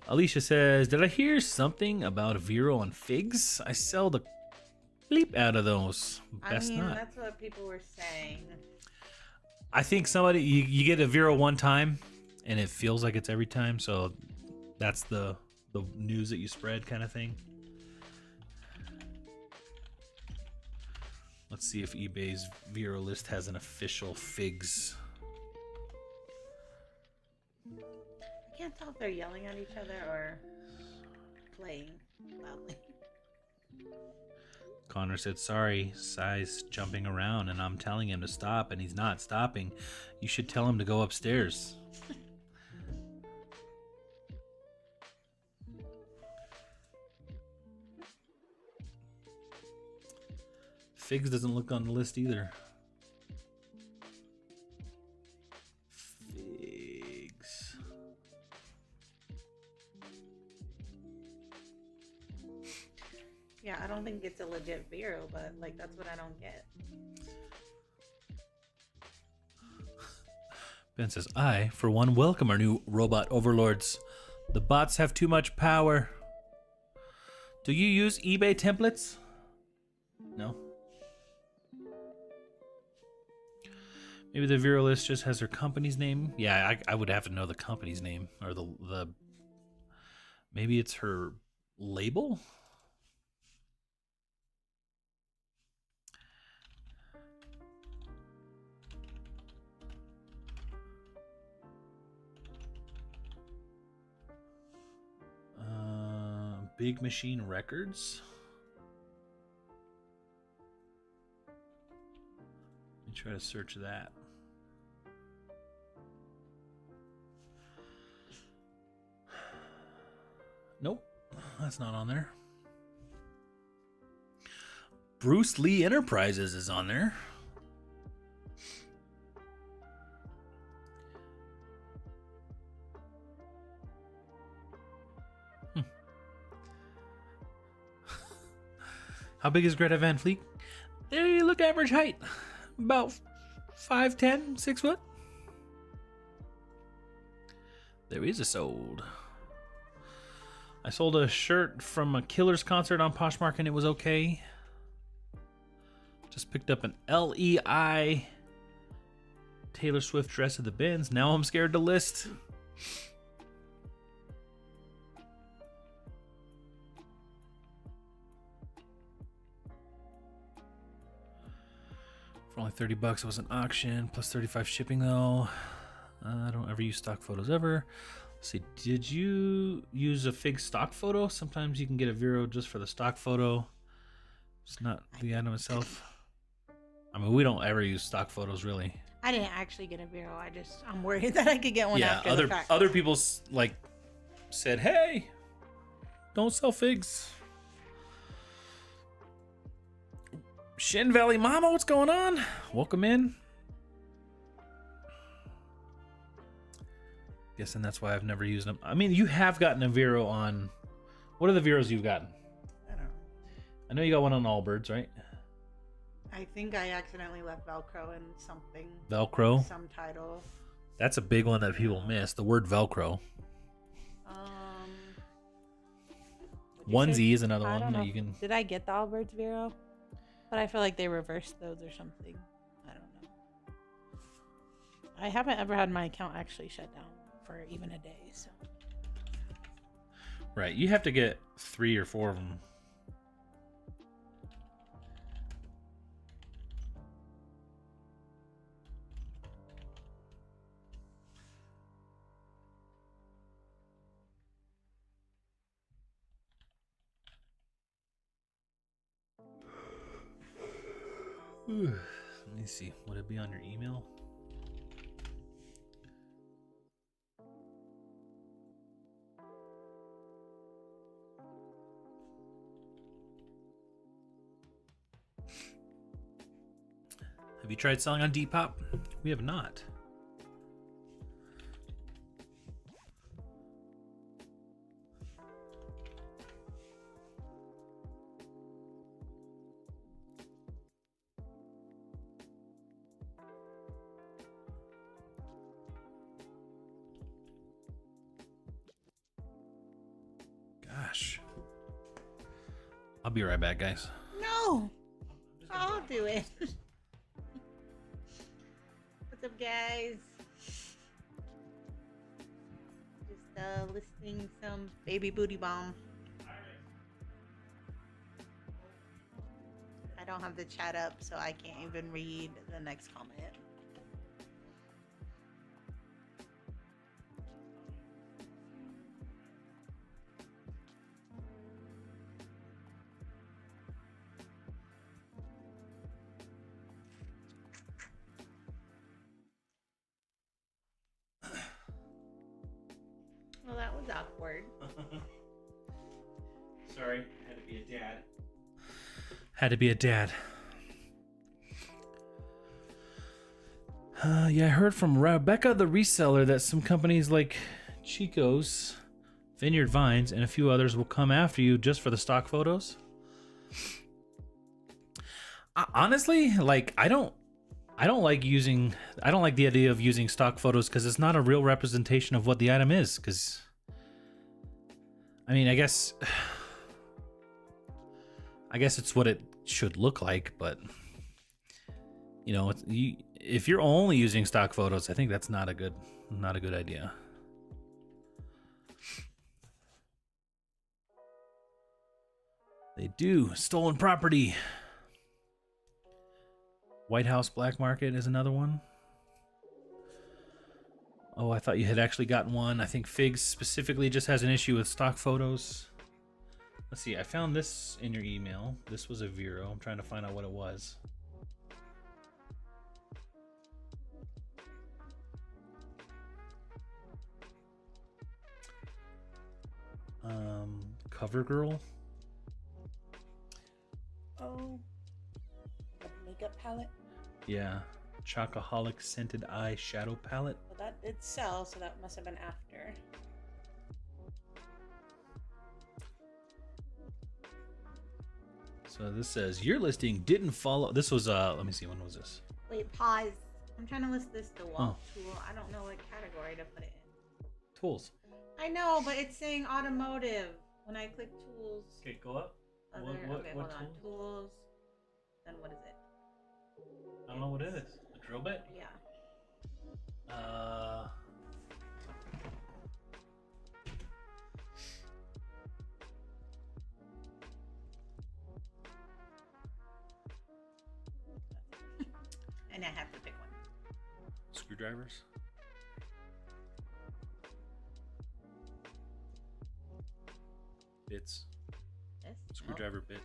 S1: Alicia says, "Did I hear something about Vero and figs? I sell the bleep out of those. Best not."
S2: That's what people were saying.
S1: I think somebody you get a Vero one time, and it feels like it's every time. So that's the news that you spread kind of thing. Let's see if eBay's Vero list has an official figs.
S2: I can't tell if they're yelling at each other or playing loudly.
S1: Connor said, "Sorry, Sai's jumping around and I'm telling him to stop and he's not stopping. You should tell him to go upstairs." Figs doesn't look on the list either. Figs.
S2: Yeah, I don't think it's a legit Vero, but like that's what I don't get.
S1: Ben says, "I, for one, welcome our new robot overlords. The bots have too much power." Do you use eBay templates? No. Maybe the Vero list just has their company's name. Yeah, I would have to know the company's name or the. Maybe it's her label. Big Machine Records. Let me try to search that. Nope, that's not on there. Bruce Lee Enterprises is on there. How big is Greta Van Fleet? There you look, average height. About 5'10", 6 foot. There is a sold. I sold a shirt from a Killers concert on Poshmark and it was okay. Just picked up an LEI Taylor Swift dress at the bins. Now I'm scared to list. For only $30, it was an auction, plus 35 shipping though. I don't ever use stock photos ever. Let's see, did you use a fig stock photo? Sometimes you can get a Vero just for the stock photo. It's not the item itself. I mean, we don't ever use stock photos really.
S2: I didn't actually get a Vero. I'm worried that I could get one after the fact.
S1: Other people like said, "Hey, don't sell figs." Shin Valley Mama, what's going on? Welcome in. Guessing that's why I've never used them. I mean, you have gotten a Vero on. What are the Veros you've gotten?
S2: I don't know.
S1: I know you got one on Allbirds, right?
S2: I think I accidentally left Velcro in something.
S1: Velcro?
S2: Some title.
S1: That's a big one that people miss. The word Velcro. Onesie is another one that you can.
S2: Did I get the Allbirds Vero? But I feel like they reversed those or something. I don't know. I haven't ever had my account actually shut down for even a day. So
S1: Right, you have to get 3 or 4 of them. Let me see. Would it be on your email? Have you tried selling on Depop? We have not. Gosh. I'll be right back, guys.
S2: No, I'll do it. What's up, guys? Just listing some baby booty bomb. I don't have the chat up, so I can't even read the next comment. Well, that was awkward.
S1: Sorry, had to be a dad. Had to be a dad. Yeah, I heard from Rebecca, the reseller, that some companies like Chico's, Vineyard Vines, and a few others will come after you just for the stock photos. Honestly, like I don't like the idea of using stock photos because it's not a real representation of what the item is. Because, I mean, I guess it's what it should look like, but you know, if you're only using stock photos, I think that's not a good idea. They do stolen property. White House black market is another one. Oh, I thought you had actually gotten one. I think Figs specifically just has an issue with stock photos. Let's see, I found this in your email. This was a Vero. I'm trying to find out what it was. Cover Girl.
S2: Oh, the makeup palette.
S1: Yeah, Chocoholic Scented Eye Shadow Palette.
S2: Well, that did sell, so that must have been after.
S1: So this says your listing didn't follow. This was let me see, when was this?
S2: Wait, pause. I'm trying to list this DeWalt tool. I don't know what category to put it in.
S1: Tools.
S2: I know, but it's saying automotive. When I click tools.
S1: Okay, go up.
S2: Other, okay, hold on. Tools. Then what is it?
S1: I don't know what it is. A drill bit?
S2: Yeah. And I have to pick one.
S1: Screwdrivers. Bits.
S2: This?
S1: Screwdriver bit.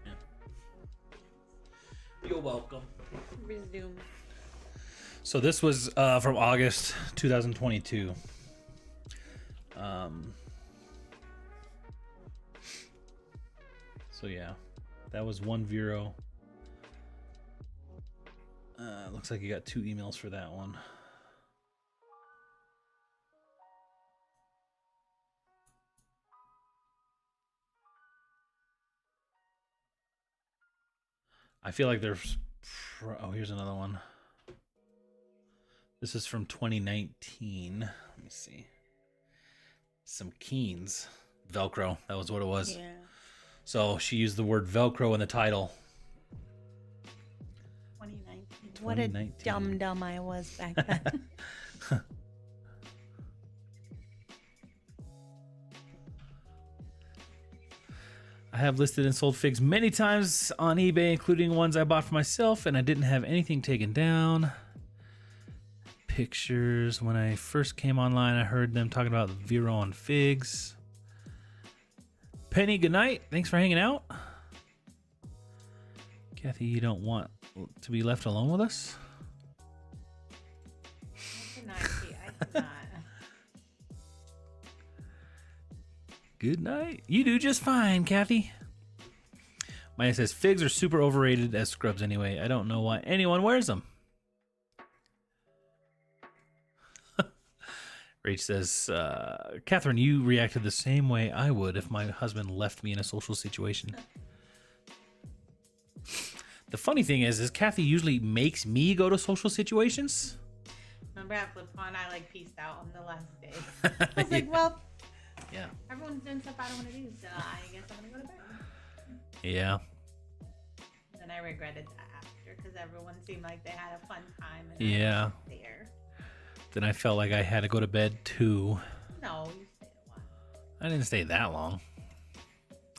S1: Yeah. You're welcome.
S2: Resume.
S1: So this was from August 2022. So yeah, that was one Vero. Looks like you got 2 emails for that one. I feel like there's... Oh, here's another one. This is from 2019. Let me see. Some Keens. Velcro. That was what it was.
S2: Yeah.
S1: So she used the word Velcro in the title.
S2: 2019. What a dumb I was back then.
S1: I have listed and sold figs many times on eBay, including ones I bought for myself, and I didn't have anything taken down. Pictures. When I first came online, I heard them talking about Vero on figs. Penny, good night. Thanks for hanging out. Kathy, you don't want to be left alone with us?
S2: Good night, Pete. I did not.
S1: Good night. You do just fine, Kathy. Maya says, figs are super overrated as scrubs anyway. I don't know why anyone wears them. Rach says, Catherine, you reacted the same way I would if my husband left me in a social situation. The funny thing is Kathy usually makes me go to social situations.
S2: Remember at FlipCon, I like peaced out on the last day. I was like, well,
S1: yeah,
S2: everyone's doing stuff I don't want to do, so I guess I'm gonna go to bed.
S1: Yeah.
S2: Then I regretted that after because everyone seemed like they had a fun time. And
S1: Yeah.
S2: I was there.
S1: Then I felt like I had to go to bed too.
S2: No, you stayed a while.
S1: I didn't stay that long.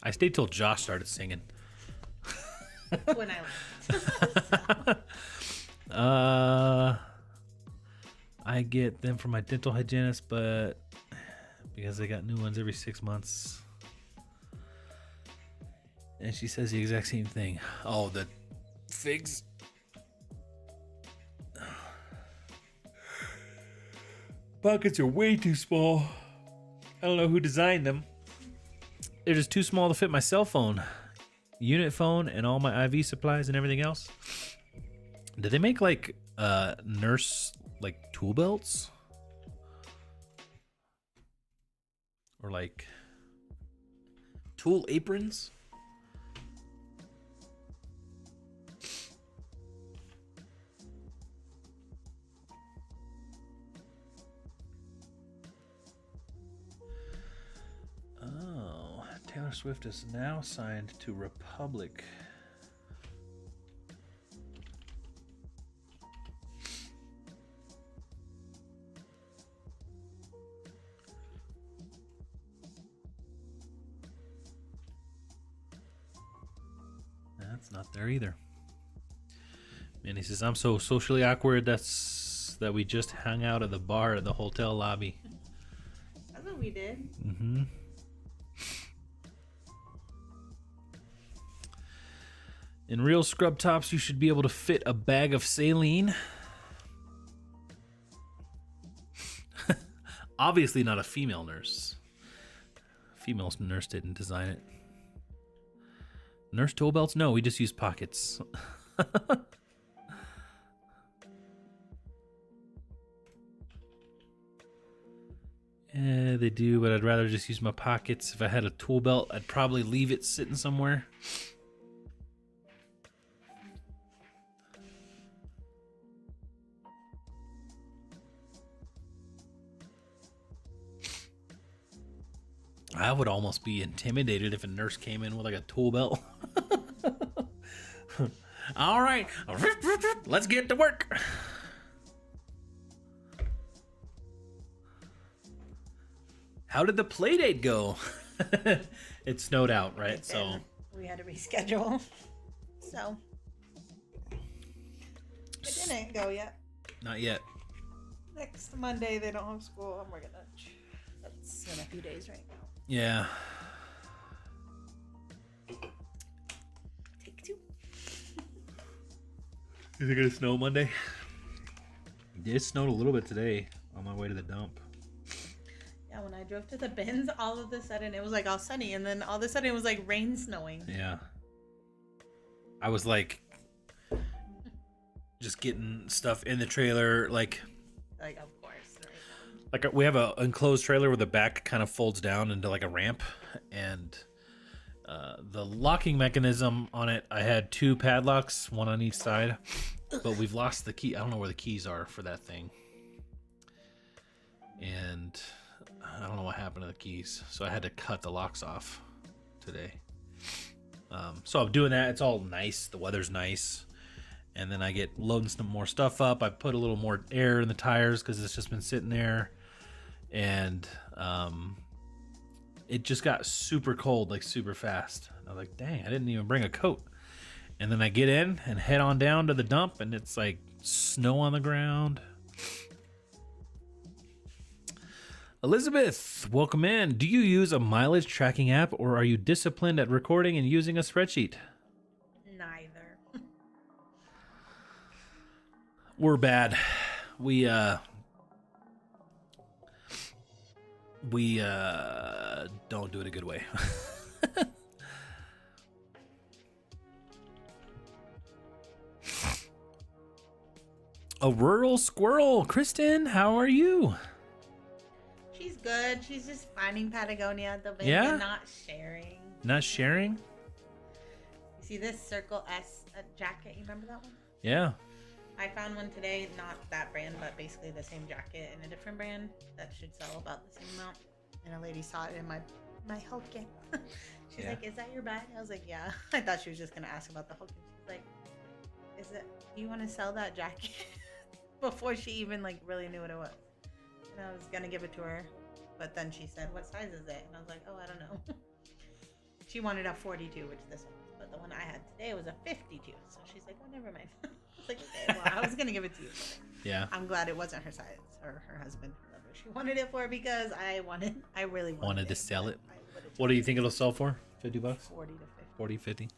S1: I stayed till Josh started singing.
S2: When I left.
S1: I get them from my dental hygienist, but because they got new ones every 6 months. And she says the exact same thing. Oh, the figs. Pockets are way too small. I don't know who designed them. They're just too small to fit my cell phone, unit phone, and all my IV supplies and everything else. Did they make like nurse like tool belts? Or like tool aprons? Oh, Taylor Swift is now signed to Republic. That's not there either. And he says, I'm so socially awkward that we just hung out at the bar at the hotel lobby.
S2: That's what we did.
S1: Mm-hmm. In real scrub tops, you should be able to fit a bag of saline. Obviously not a female nurse. Female nurse didn't design it. Nurse tool belts? No, we just use pockets. They do, but I'd rather just use my pockets. If I had a tool belt, I'd probably leave it sitting somewhere. I would almost be intimidated if a nurse came in with like a tool belt. All right, let's get to work. How did the play date go? It snowed out, right? So
S2: we had to reschedule. So it didn't go yet.
S1: Not yet.
S2: Next Monday they don't have school, and we're gonna. That's in a few days right now.
S1: Yeah.
S2: Take two.
S1: Is it gonna snow Monday? It snowed a little bit today on my way to the dump.
S2: Yeah, when I drove to the bins, all of a sudden it was like all sunny, and then all of a sudden it was like rain snowing.
S1: Yeah. I was like just getting stuff in the trailer, like
S2: Of course. Right?
S1: like we have a enclosed trailer where the back kind of folds down into like a ramp, and the locking mechanism on it, I had 2 padlocks, one on each side, but we've lost the key. I don't know where the keys are for that thing, and I don't know what happened to the keys, so I had to cut the locks off today. So I'm doing that. It's all nice. The weather's nice. And then I get loading some more stuff up. I put a little more air in the tires because it's just been sitting there. And it just got super cold, like super fast. I was like, dang, I didn't even bring a coat. And then I get in and head on down to the dump, and it's like snow on the ground. Elizabeth, welcome in. Do you use a mileage tracking app, or are you disciplined at recording and using a spreadsheet?
S2: Neither.
S1: We're bad. We don't do it a good way. A rural squirrel. Kristen, how are you?
S2: She's good. She's just finding Patagonia at the bank
S1: Yeah?
S2: and not sharing.
S1: Not sharing?
S2: You see this Circle S jacket? You remember that one?
S1: Yeah.
S2: I found one today, not that brand, but basically the same jacket in a different brand that should sell about the same amount. And a lady saw it in my Falcon. She's like, "Is that your bag?" I was like, "Yeah." I thought she was just gonna ask about the Falcon. She's like, "Do you want to sell that jacket?" Before she even like really knew what it was. And I was gonna give it to her, but then she said, "What size is it?" And I was like, "Oh, I don't know." She wanted a 42, which this one was, but the one I had today was a 52. So she's like, "Oh, never mind." I was like, "Okay, well, I was gonna give it to you." But
S1: Yeah.
S2: I'm glad it wasn't her size or her husband, whoever she wanted it for, because I really wanted
S1: To sell it.
S2: I would've
S1: What do you think it'll sell for? $50?
S2: 40 to 50.
S1: 40, 50?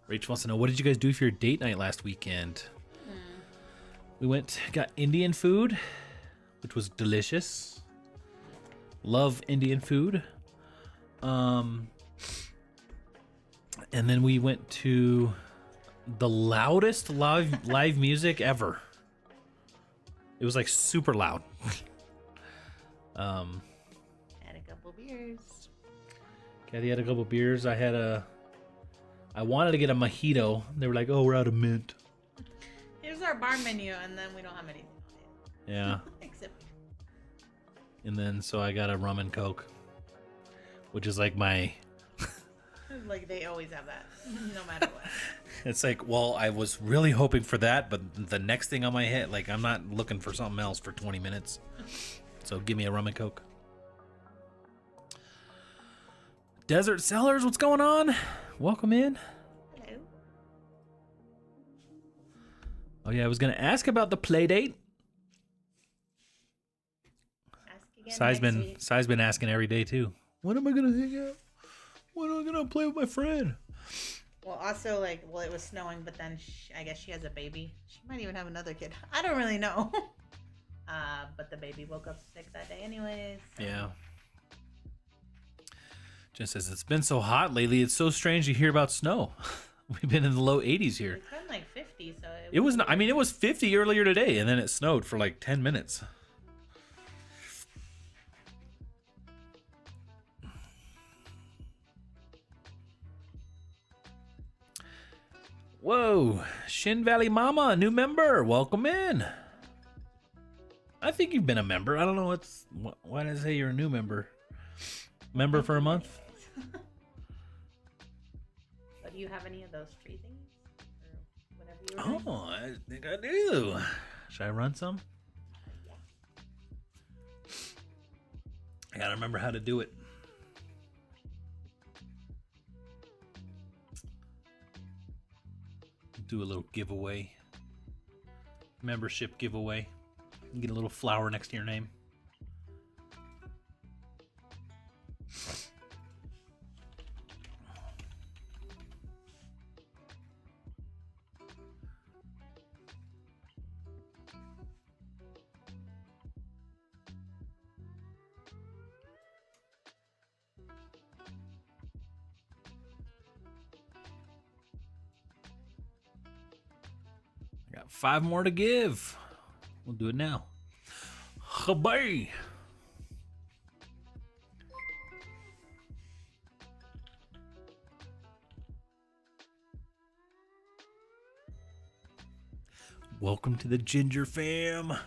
S1: Rach wants to know, what did you guys do for your date night last weekend? We got Indian food, which was delicious. Love Indian food. And then we went to the loudest live music ever. It was like super loud.
S2: Had a couple beers.
S1: Kathy had a couple beers. I wanted to get a mojito. They were like, "Oh, we're out of mint."
S2: Here's our bar menu, and then we don't have anything on it.
S1: Yeah.
S2: Except
S1: And then so I got a rum and coke, which is like my.
S2: like they always have that, no matter what.
S1: It's like, well, I was really hoping for that, but the next thing on my head, like, I'm not looking for something else for 20 minutes. So give me a rum and coke. Desert Sellers, what's going on? Welcome in.
S2: Hello.
S1: Oh yeah, I was gonna ask about the play date.
S2: Ask again next week.
S1: Sai's been asking every day too. When am I gonna hang out? When am I gonna play with my friend?
S2: Well, also, it was snowing, but then I guess she has a baby. She might even have another kid. I don't really know. But the baby woke up sick that day anyways. So.
S1: Yeah. Jen says, it's been so hot lately. It's so strange to hear about snow. We've been in the low 80s here.
S2: It's been like 50, so
S1: It was not, I mean, it was 50 earlier today, and then it snowed for like 10 minutes. Whoa, Shin Valley Mama, new member. Welcome in. I think you've been a member. I don't know why did I say you're a new member? Member for a month?
S2: But do you have any of those tree things? Or whatever you were doing?
S1: Oh, I think I do. Should I run some? I gotta remember how to do it. Do a little giveaway. Membership giveaway. You get a little flower next to your name. I got 5 more to give. We'll do it now. Habay. Welcome to the Ginger Fam. Looks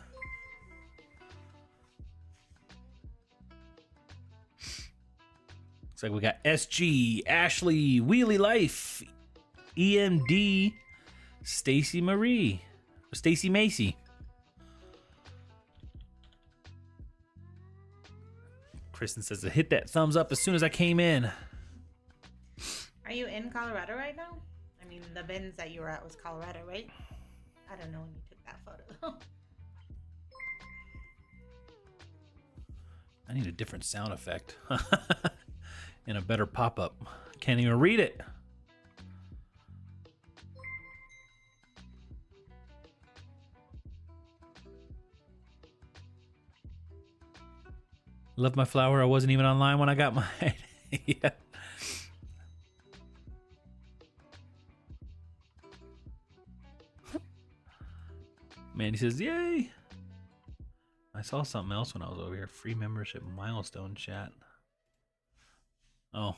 S1: like we got SG, Ashley, Wheelie Life, EMD, Stacy Marie, Stacy Macy. Kristen says to hit that thumbs up as soon as I came in.
S2: Are you in Colorado right now? I mean, the bins that you were at was Colorado, right? I don't know when you took that photo.
S1: I need a different sound effect. And a better pop-up. Can't even read it. Love my flower. I wasn't even online when I got mine. Yeah. Mandy says, yay. I saw something else when I was over here. Free membership milestone chat. Oh.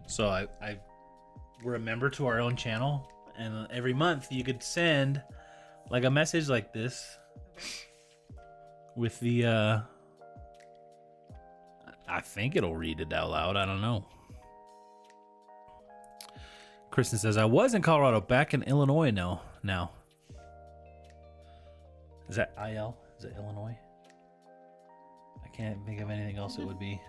S1: So we're a member to our own channel, and every month you could send like a message like this with the I think it'll read it out loud. I don't know. Kristen says I was in Colorado, back in Illinois now. Is that IL? Is it Illinois? I can't think of anything else it would be.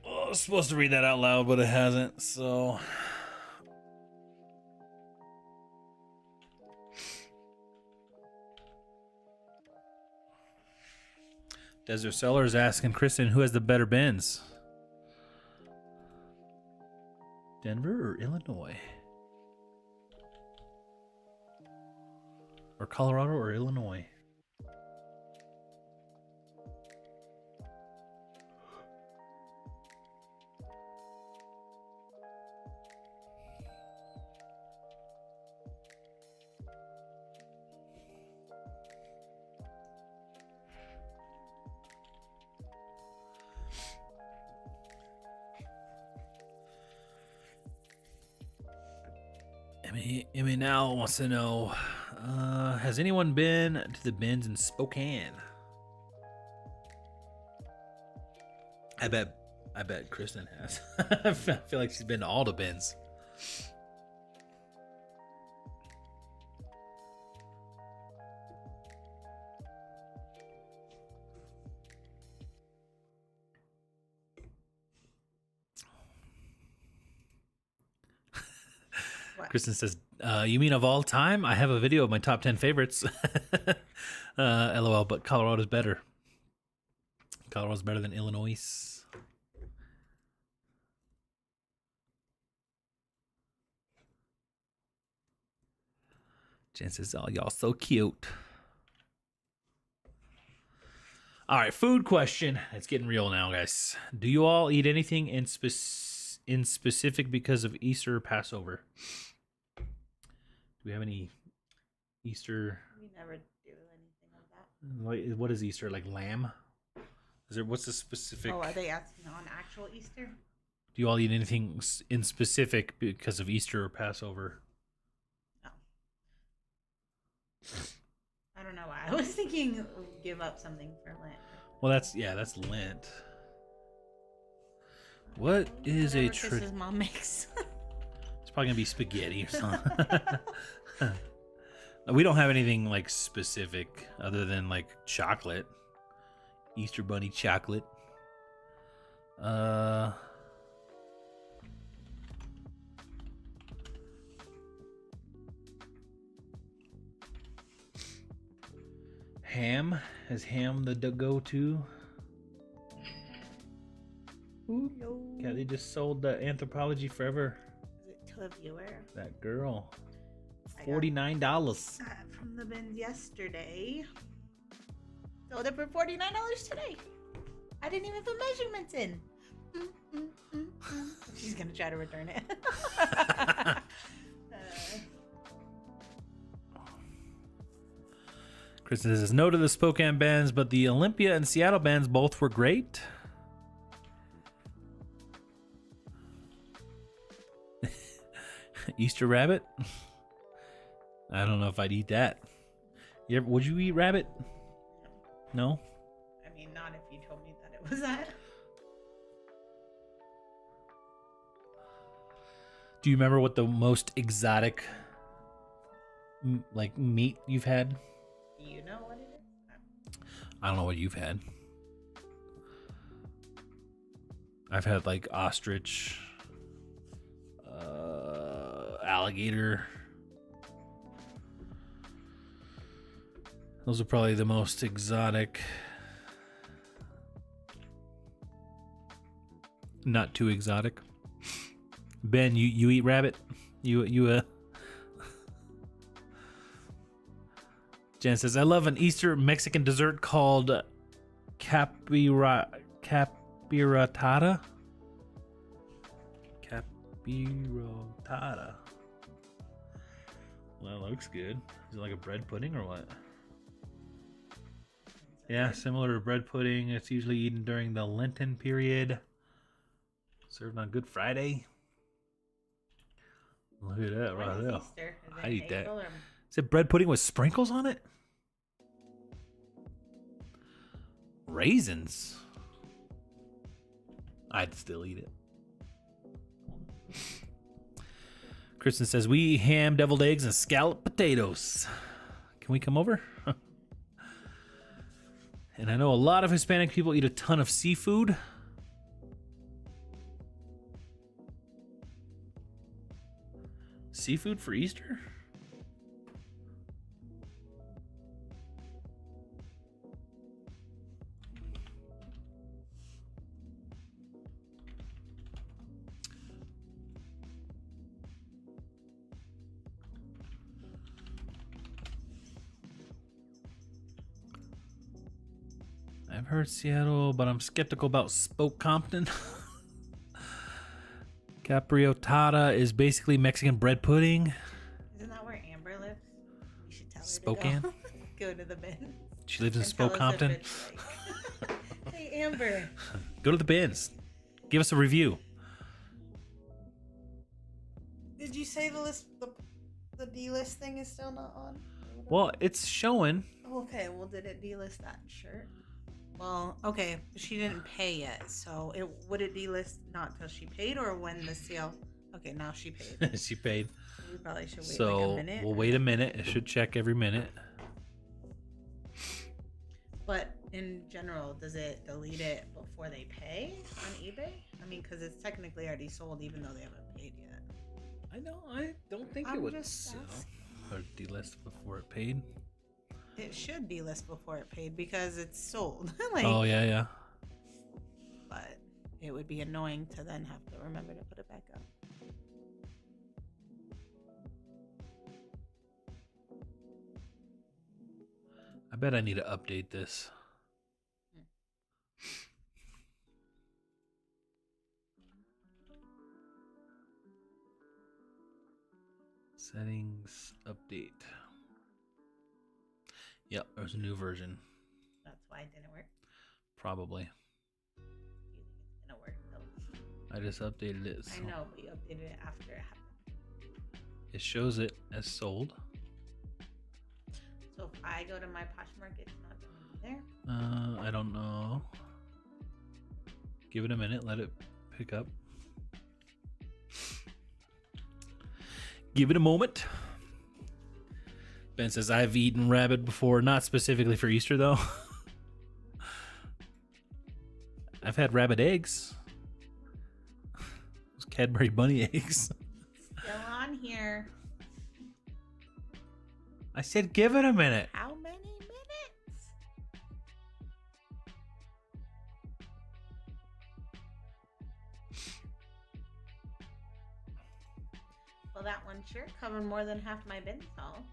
S1: Oh, I was supposed to read that out loud, but it hasn't, so... Desert Seller is asking Kristen who has the better bins. Denver or Illinois? Or Colorado or Illinois? Emmy now wants to know, has anyone been to the bins in Spokane? I bet Kristen has. I feel like she's been to all the bins. Kristen says, you mean of all time? I have a video of my top 10 favorites. LOL, but Colorado's better. Colorado's better than Illinois. Jen says, oh, y'all so cute. All right, food question. It's getting real now, guys. Do you all eat anything in specific because of Easter or Passover? Do we have any Easter?
S2: We never do anything like that.
S1: Like, what is Easter? Like lamb? What's the specific?
S2: Oh, are they asking on actual Easter?
S1: Do you all eat anything in specific because of Easter or Passover?
S2: No. I don't know why. I was thinking give up something for Lent.
S1: Well, that's Lent. What is a
S2: Chris's mom makes?
S1: It's probably gonna be spaghetti or something. We don't have anything like specific other than like chocolate. Easter bunny chocolate. Ham. Is ham the go-to? Yeah, they just sold the Anthropology Forever.
S2: Is it to a viewer?
S1: That girl. $49.
S2: From the bins yesterday. Sold it for $49 today. I didn't even put measurements in. She's gonna try to return it.
S1: Kristen says no to the Spokane bands, but the Olympia and Seattle bands both were great. Easter rabbit? I don't know if I'd eat that. Would you eat rabbit? No?
S2: I mean, not if you told me that it was that.
S1: Do you remember what the most exotic like meat you've had?
S2: Do you know what it is?
S1: I don't know what you've had. I've had like ostrich, alligator. Those are probably the most exotic. Not too exotic. Ben, you eat rabbit? Jen says, I love an Easter Mexican dessert called capiratada. Capiratada. Well, that looks good. Is it like a bread pudding or what? Yeah, similar to bread pudding. It's usually eaten during the Lenten period. Served on Good Friday. Look at that right there. I'd eat that. Is it bread pudding with sprinkles on it? Raisins. I'd still eat it. Kristen says, we eat ham, deviled eggs, and scalloped potatoes. Can we come over? And I know a lot of Hispanic people eat a ton of seafood. Seafood for Easter? I've heard Seattle, but I'm skeptical about Spoke Compton. Capriotada is basically Mexican bread pudding.
S2: Isn't that where Amber lives? You should tell her
S1: Spokane?
S2: to go to the bin.
S1: She lives in
S2: And tell
S1: Spoke
S2: us if
S1: Compton.
S2: it's like- Hey, Amber.
S1: Go to the bins. Give us a review.
S2: Did you say the list, the D-list thing is still not on?
S1: Well, it's showing.
S2: Okay, well, did it delist that shirt? Well, okay, she didn't pay yet, so would it delist not till she paid or when the sale? Okay, now she paid.
S1: She paid.
S2: We probably should wait
S1: So
S2: like a minute.
S1: we'll wait a minute. It should check every minute.
S2: But in general, does it delete it before they pay on eBay? I mean, because it's technically already sold even though they haven't paid yet.
S1: I know. I don't think it
S2: I'm
S1: would
S2: just
S1: sell
S2: asking.
S1: or delist before it paid.
S2: It should delist before it paid because it's sold. Like,
S1: Oh yeah.
S2: but it would be annoying to then have to remember to put it back up.
S1: I bet I need to update this. Settings update. Yep, there's a new version.
S2: That's why it didn't work.
S1: Probably.
S2: You think it's gonna work though?
S1: I just updated it. So
S2: I know, but you updated it after it happened.
S1: it shows it as sold.
S2: So if I go to my Poshmark, it's not gonna be there.
S1: I don't know. Give it a minute. Let it pick up. Give it a moment. Ben says, I've eaten rabbit before, not specifically for Easter, though. I've had rabbit eggs. Those Cadbury bunny eggs.
S2: Still on here.
S1: I said, give it a minute.
S2: How many minutes? Well, that one sure covered more than half my bin haul.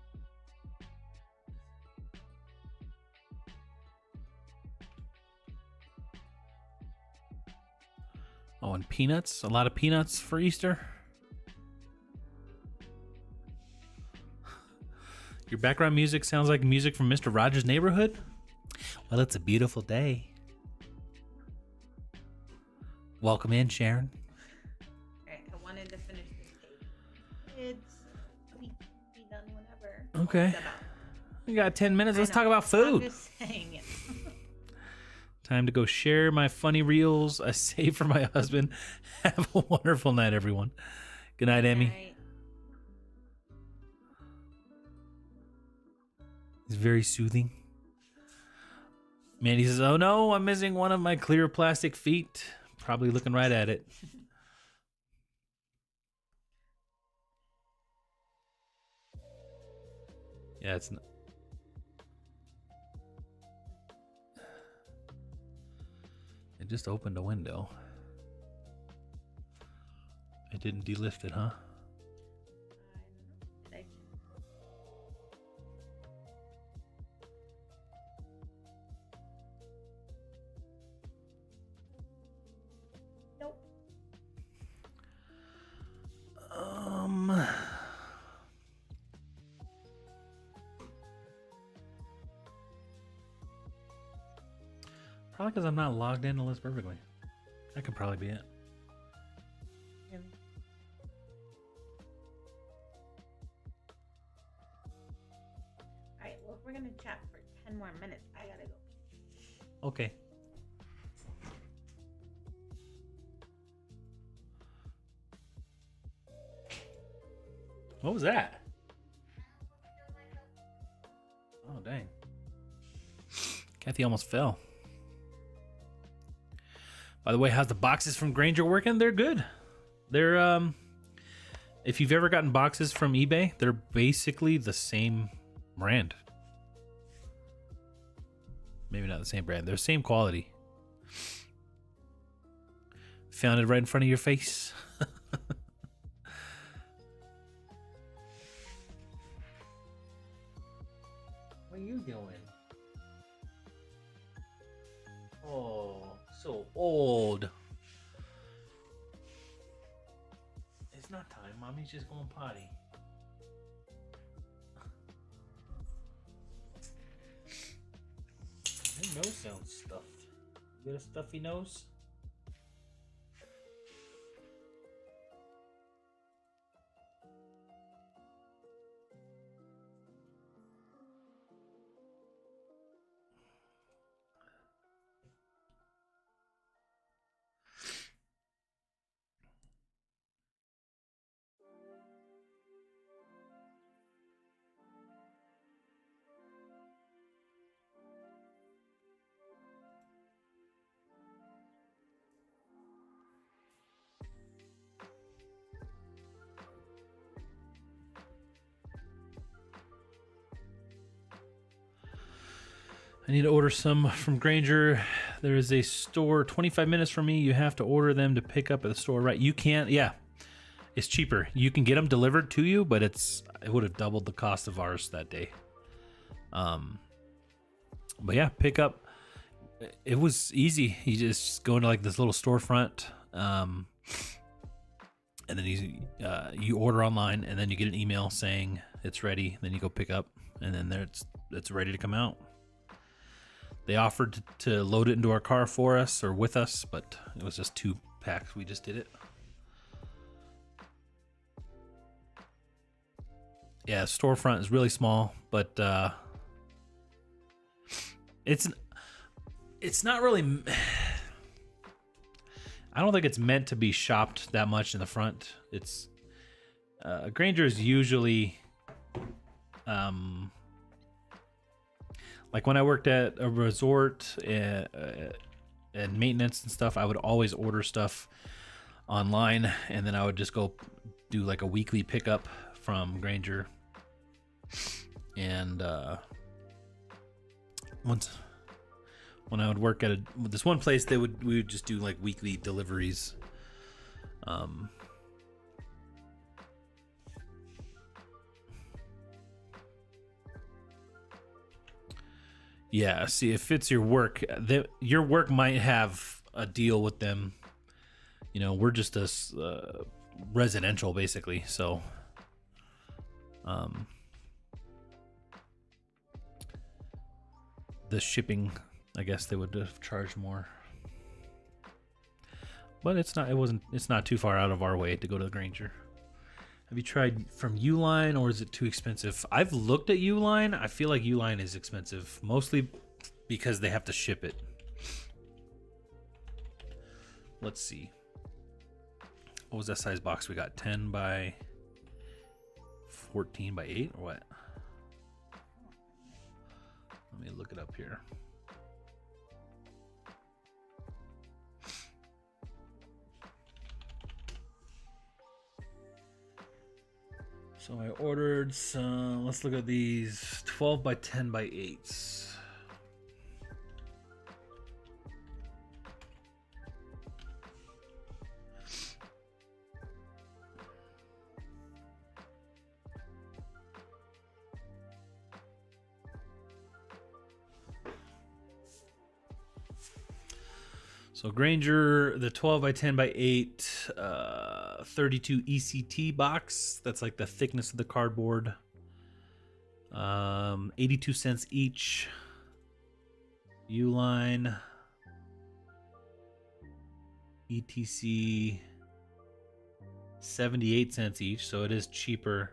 S1: Oh, and peanuts. A lot of peanuts for Easter. Your background music sounds like music from Mr. Rogers' Neighborhood. Well, it's a beautiful day. Welcome in, Sharon.
S2: Alright, I wanted to finish this cake. It's be done whenever.
S1: Okay.
S2: What's that about?
S1: We got 10 minutes. Let's
S2: I know.
S1: talk about food.
S2: I'm just saying it.
S1: Time to go share my funny reels I save for my husband. Have a wonderful night, everyone. Good night, Emmy.
S2: Alright.
S1: It's very soothing. Mandy says, oh no, I'm missing one of my clear plastic feet. Probably looking right at it. Yeah, it's not. It just opened a window. It didn't delift it, huh?
S2: Nope.
S1: Probably because I'm not logged into List Perfectly. That could probably be it.
S2: Really? Alright, well, if we're gonna chat for 10 more minutes, I gotta go.
S1: Okay. What was that? Oh, dang. Kathy almost fell. By the way, how's the boxes from Grainger working? They're good. They're, if you've ever gotten boxes from eBay, they're basically the same brand. Maybe not the same brand. They're the same quality. Found it right in front of your face. What are you doing? Oh, so old. It's not time. Mommy's just going potty. Your nose sounds stuffed. You got a stuffy nose? I need to order some from Grainger. There is a store 25 minutes from me. You have to order them to pick up at the store, right? You can't, yeah. It's cheaper. You can get them delivered to you, but it would have doubled the cost of ours that day. But yeah, pick up. It was easy. You just go into like this little storefront, and then you order online, and then you get an email saying it's ready. Then you go pick up, and then it's ready to come out. They offered to load it into our car for us or with us, but it was just 2 packs. We just did it. Yeah, storefront is really small, but it's not really. I don't think it's meant to be shopped that much in the front. It's Grainger is usually. Like when I worked at a resort and maintenance and stuff, I would always order stuff online, and then I would just go do like a weekly pickup from Grainger. And once when I would work at this one place, we would just do like weekly deliveries. Yeah, see, if it's your work, your work might have a deal with them. you know, we're just a residential basically, so the shipping, I guess they would have charged more. But it's not too far out of our way to go to the Granger. Have you tried from Uline, or is it too expensive? I've looked at Uline. I feel like Uline is expensive, mostly because they have to ship it. Let's see. What was that size box we got? 10 by 14 by 8 or what? Let me look it up here. So I ordered some, let's look at these 12 by 10 by 8s. So Granger, the 12 by 10 by 8, 32 ECT box. That's like the thickness of the cardboard. 82 cents each. Uline, ETC, 78 cents each. So it is cheaper.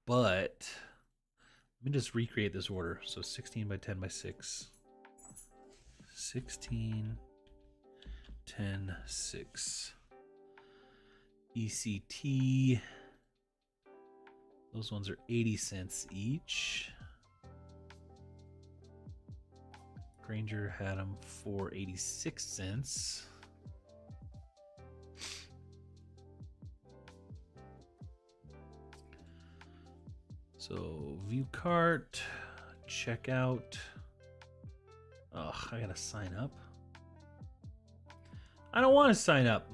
S1: But let me just recreate this order. So 16 by 10 by 6. 16, 10, 6. ECT. Those ones are 80 cents each. Granger had them for 86 cents. So view cart, checkout. Ugh, I gotta sign up. I don't want to sign up.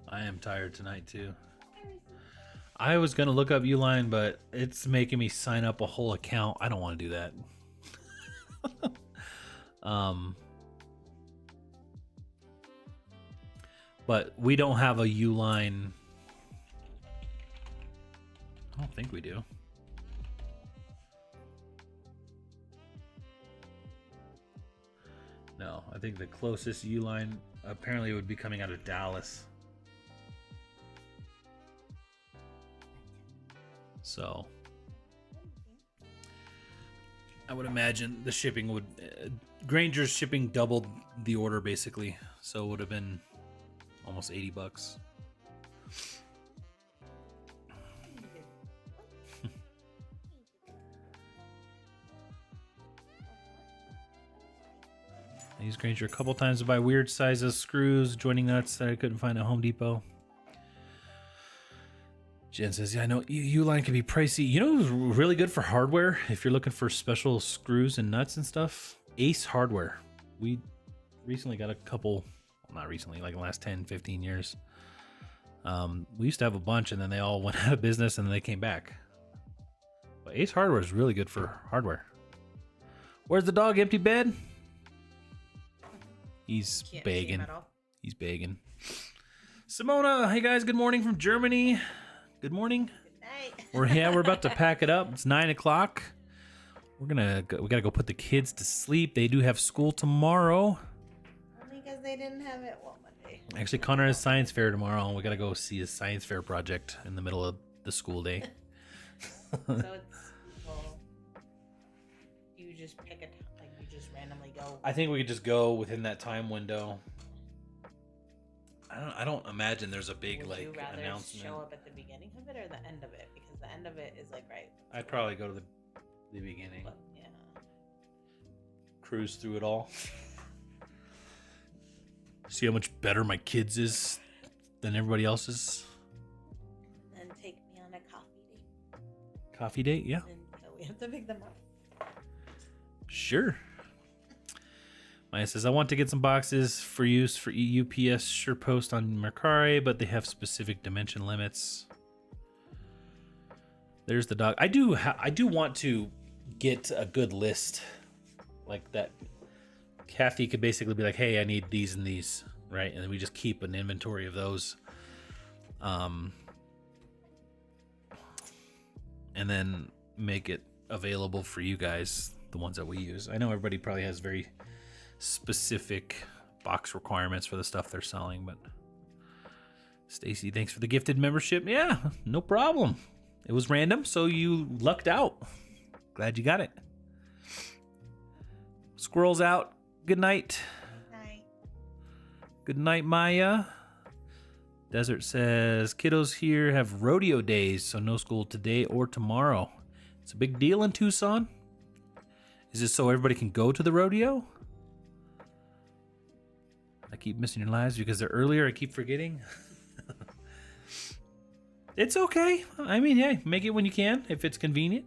S1: I am tired tonight too. I was gonna look up Uline, but it's making me sign up a whole account. I don't want to do that. But we don't have a Uline. I don't think we do. No, I think the closest Uline apparently would be coming out of Dallas. So I would imagine the shipping would Granger's shipping doubled the order basically, so it would have been almost $80. I used Granger a couple times to buy weird sizes screws, joining nuts that I couldn't find at Home Depot. Jen says, yeah, I know Uline can be pricey. You know who's really good for hardware if you're looking for special screws and nuts and stuff? Ace Hardware. We recently got a couple, well, not recently, like the last 10, 15 years. We used to have a bunch and then they all went out of business and then they came back. But Ace Hardware is really good for hardware. Where's the dog? Empty bed? He's begging. He's begging. Simona, hey guys, good morning from Germany. Good morning.
S2: Good night.
S1: We're about to pack it up. It's 9 o'clock. We gotta go put the kids to sleep. They do have school tomorrow.
S2: Only because they didn't have it Monday.
S1: Actually, Connor has science fair tomorrow, and we gotta go see his science fair project in the middle of the school day.
S2: So it's, well, you just pick it, like you just randomly go.
S1: I think we could just go within that time window. I don't imagine there's a big
S2: Would
S1: like
S2: you rather
S1: announcement.
S2: show up at the beginning of it or the end of it? Because the end of it is like right.
S1: I'd probably go to the beginning.
S2: But, yeah.
S1: Cruise through it all. See how much better my kids is than everybody else's.
S2: And take me on a coffee
S1: Coffee date, yeah.
S2: And so we have to pick them up.
S1: Sure. Maya says, I want to get some boxes for use for UPS SurePost on Mercari, but they have specific dimension limits. There's the dog. I do want to get a good list like that. Kathy could basically be like, hey, I need these and these, right? And then we just keep an inventory of those. And then make it available for you guys, the ones that we use. I know everybody probably has very specific box requirements for the stuff they're selling, but Stacy, thanks for the gifted membership. Yeah, no problem. It was random, so you lucked out. Glad you got it. Squirrels out. Good night.
S2: Night.
S1: Good night, Maya. Desert says, kiddos here have rodeo days, so no school today or tomorrow. It's a big deal in Tucson. Is it so everybody can go to the rodeo? I keep missing your lives because they're earlier. I keep forgetting. It's okay. I mean, yeah, make it when you can, if it's convenient.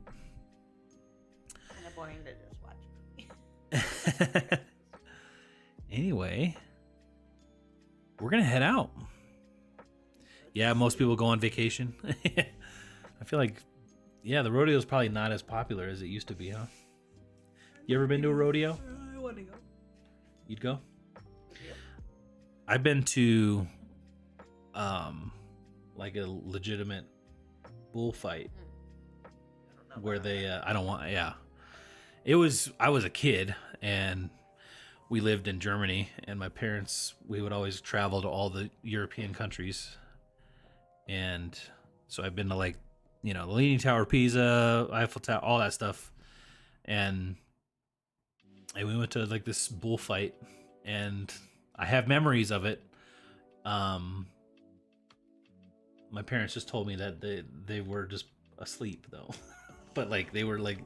S2: Kind of boring to just watch movie.
S1: Anyway, we're going to head out. Yeah, most people go on vacation. I feel like, yeah, the rodeo is probably not as popular as it used to be, huh? You ever been to a rodeo?
S2: I want to go.
S1: You'd go? I've been to like a legitimate bullfight where they I was a kid and we lived in Germany, and my parents, we would always travel to all the European countries, and so I've been to, like, you know, the Leaning Tower of Pisa, Eiffel Tower, all that stuff, and we went to like this bullfight, and I have memories of it. My parents just told me that they were just asleep though, but like they were like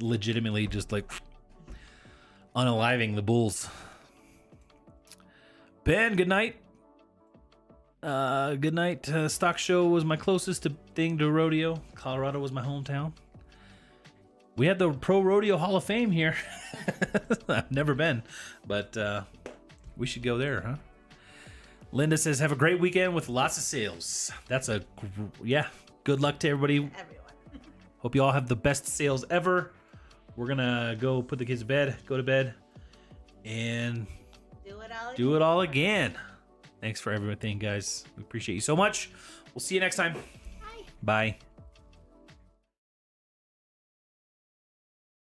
S1: legitimately just like unaliving the bulls. Ben, good night. Good night. Stock Show was my closest thing to rodeo. Colorado was my hometown. We had the Pro Rodeo Hall of Fame here. I've never been, but we should go there, huh? Linda says, have a great weekend with lots of sales. That's yeah. Good luck to everybody.
S2: Everyone.
S1: Hope you all have the best sales ever. We're going to go put the kids to bed, go to bed, and do it all again. Thanks for everything, guys. We appreciate you so much. We'll see you next time.
S2: Bye.
S1: Bye.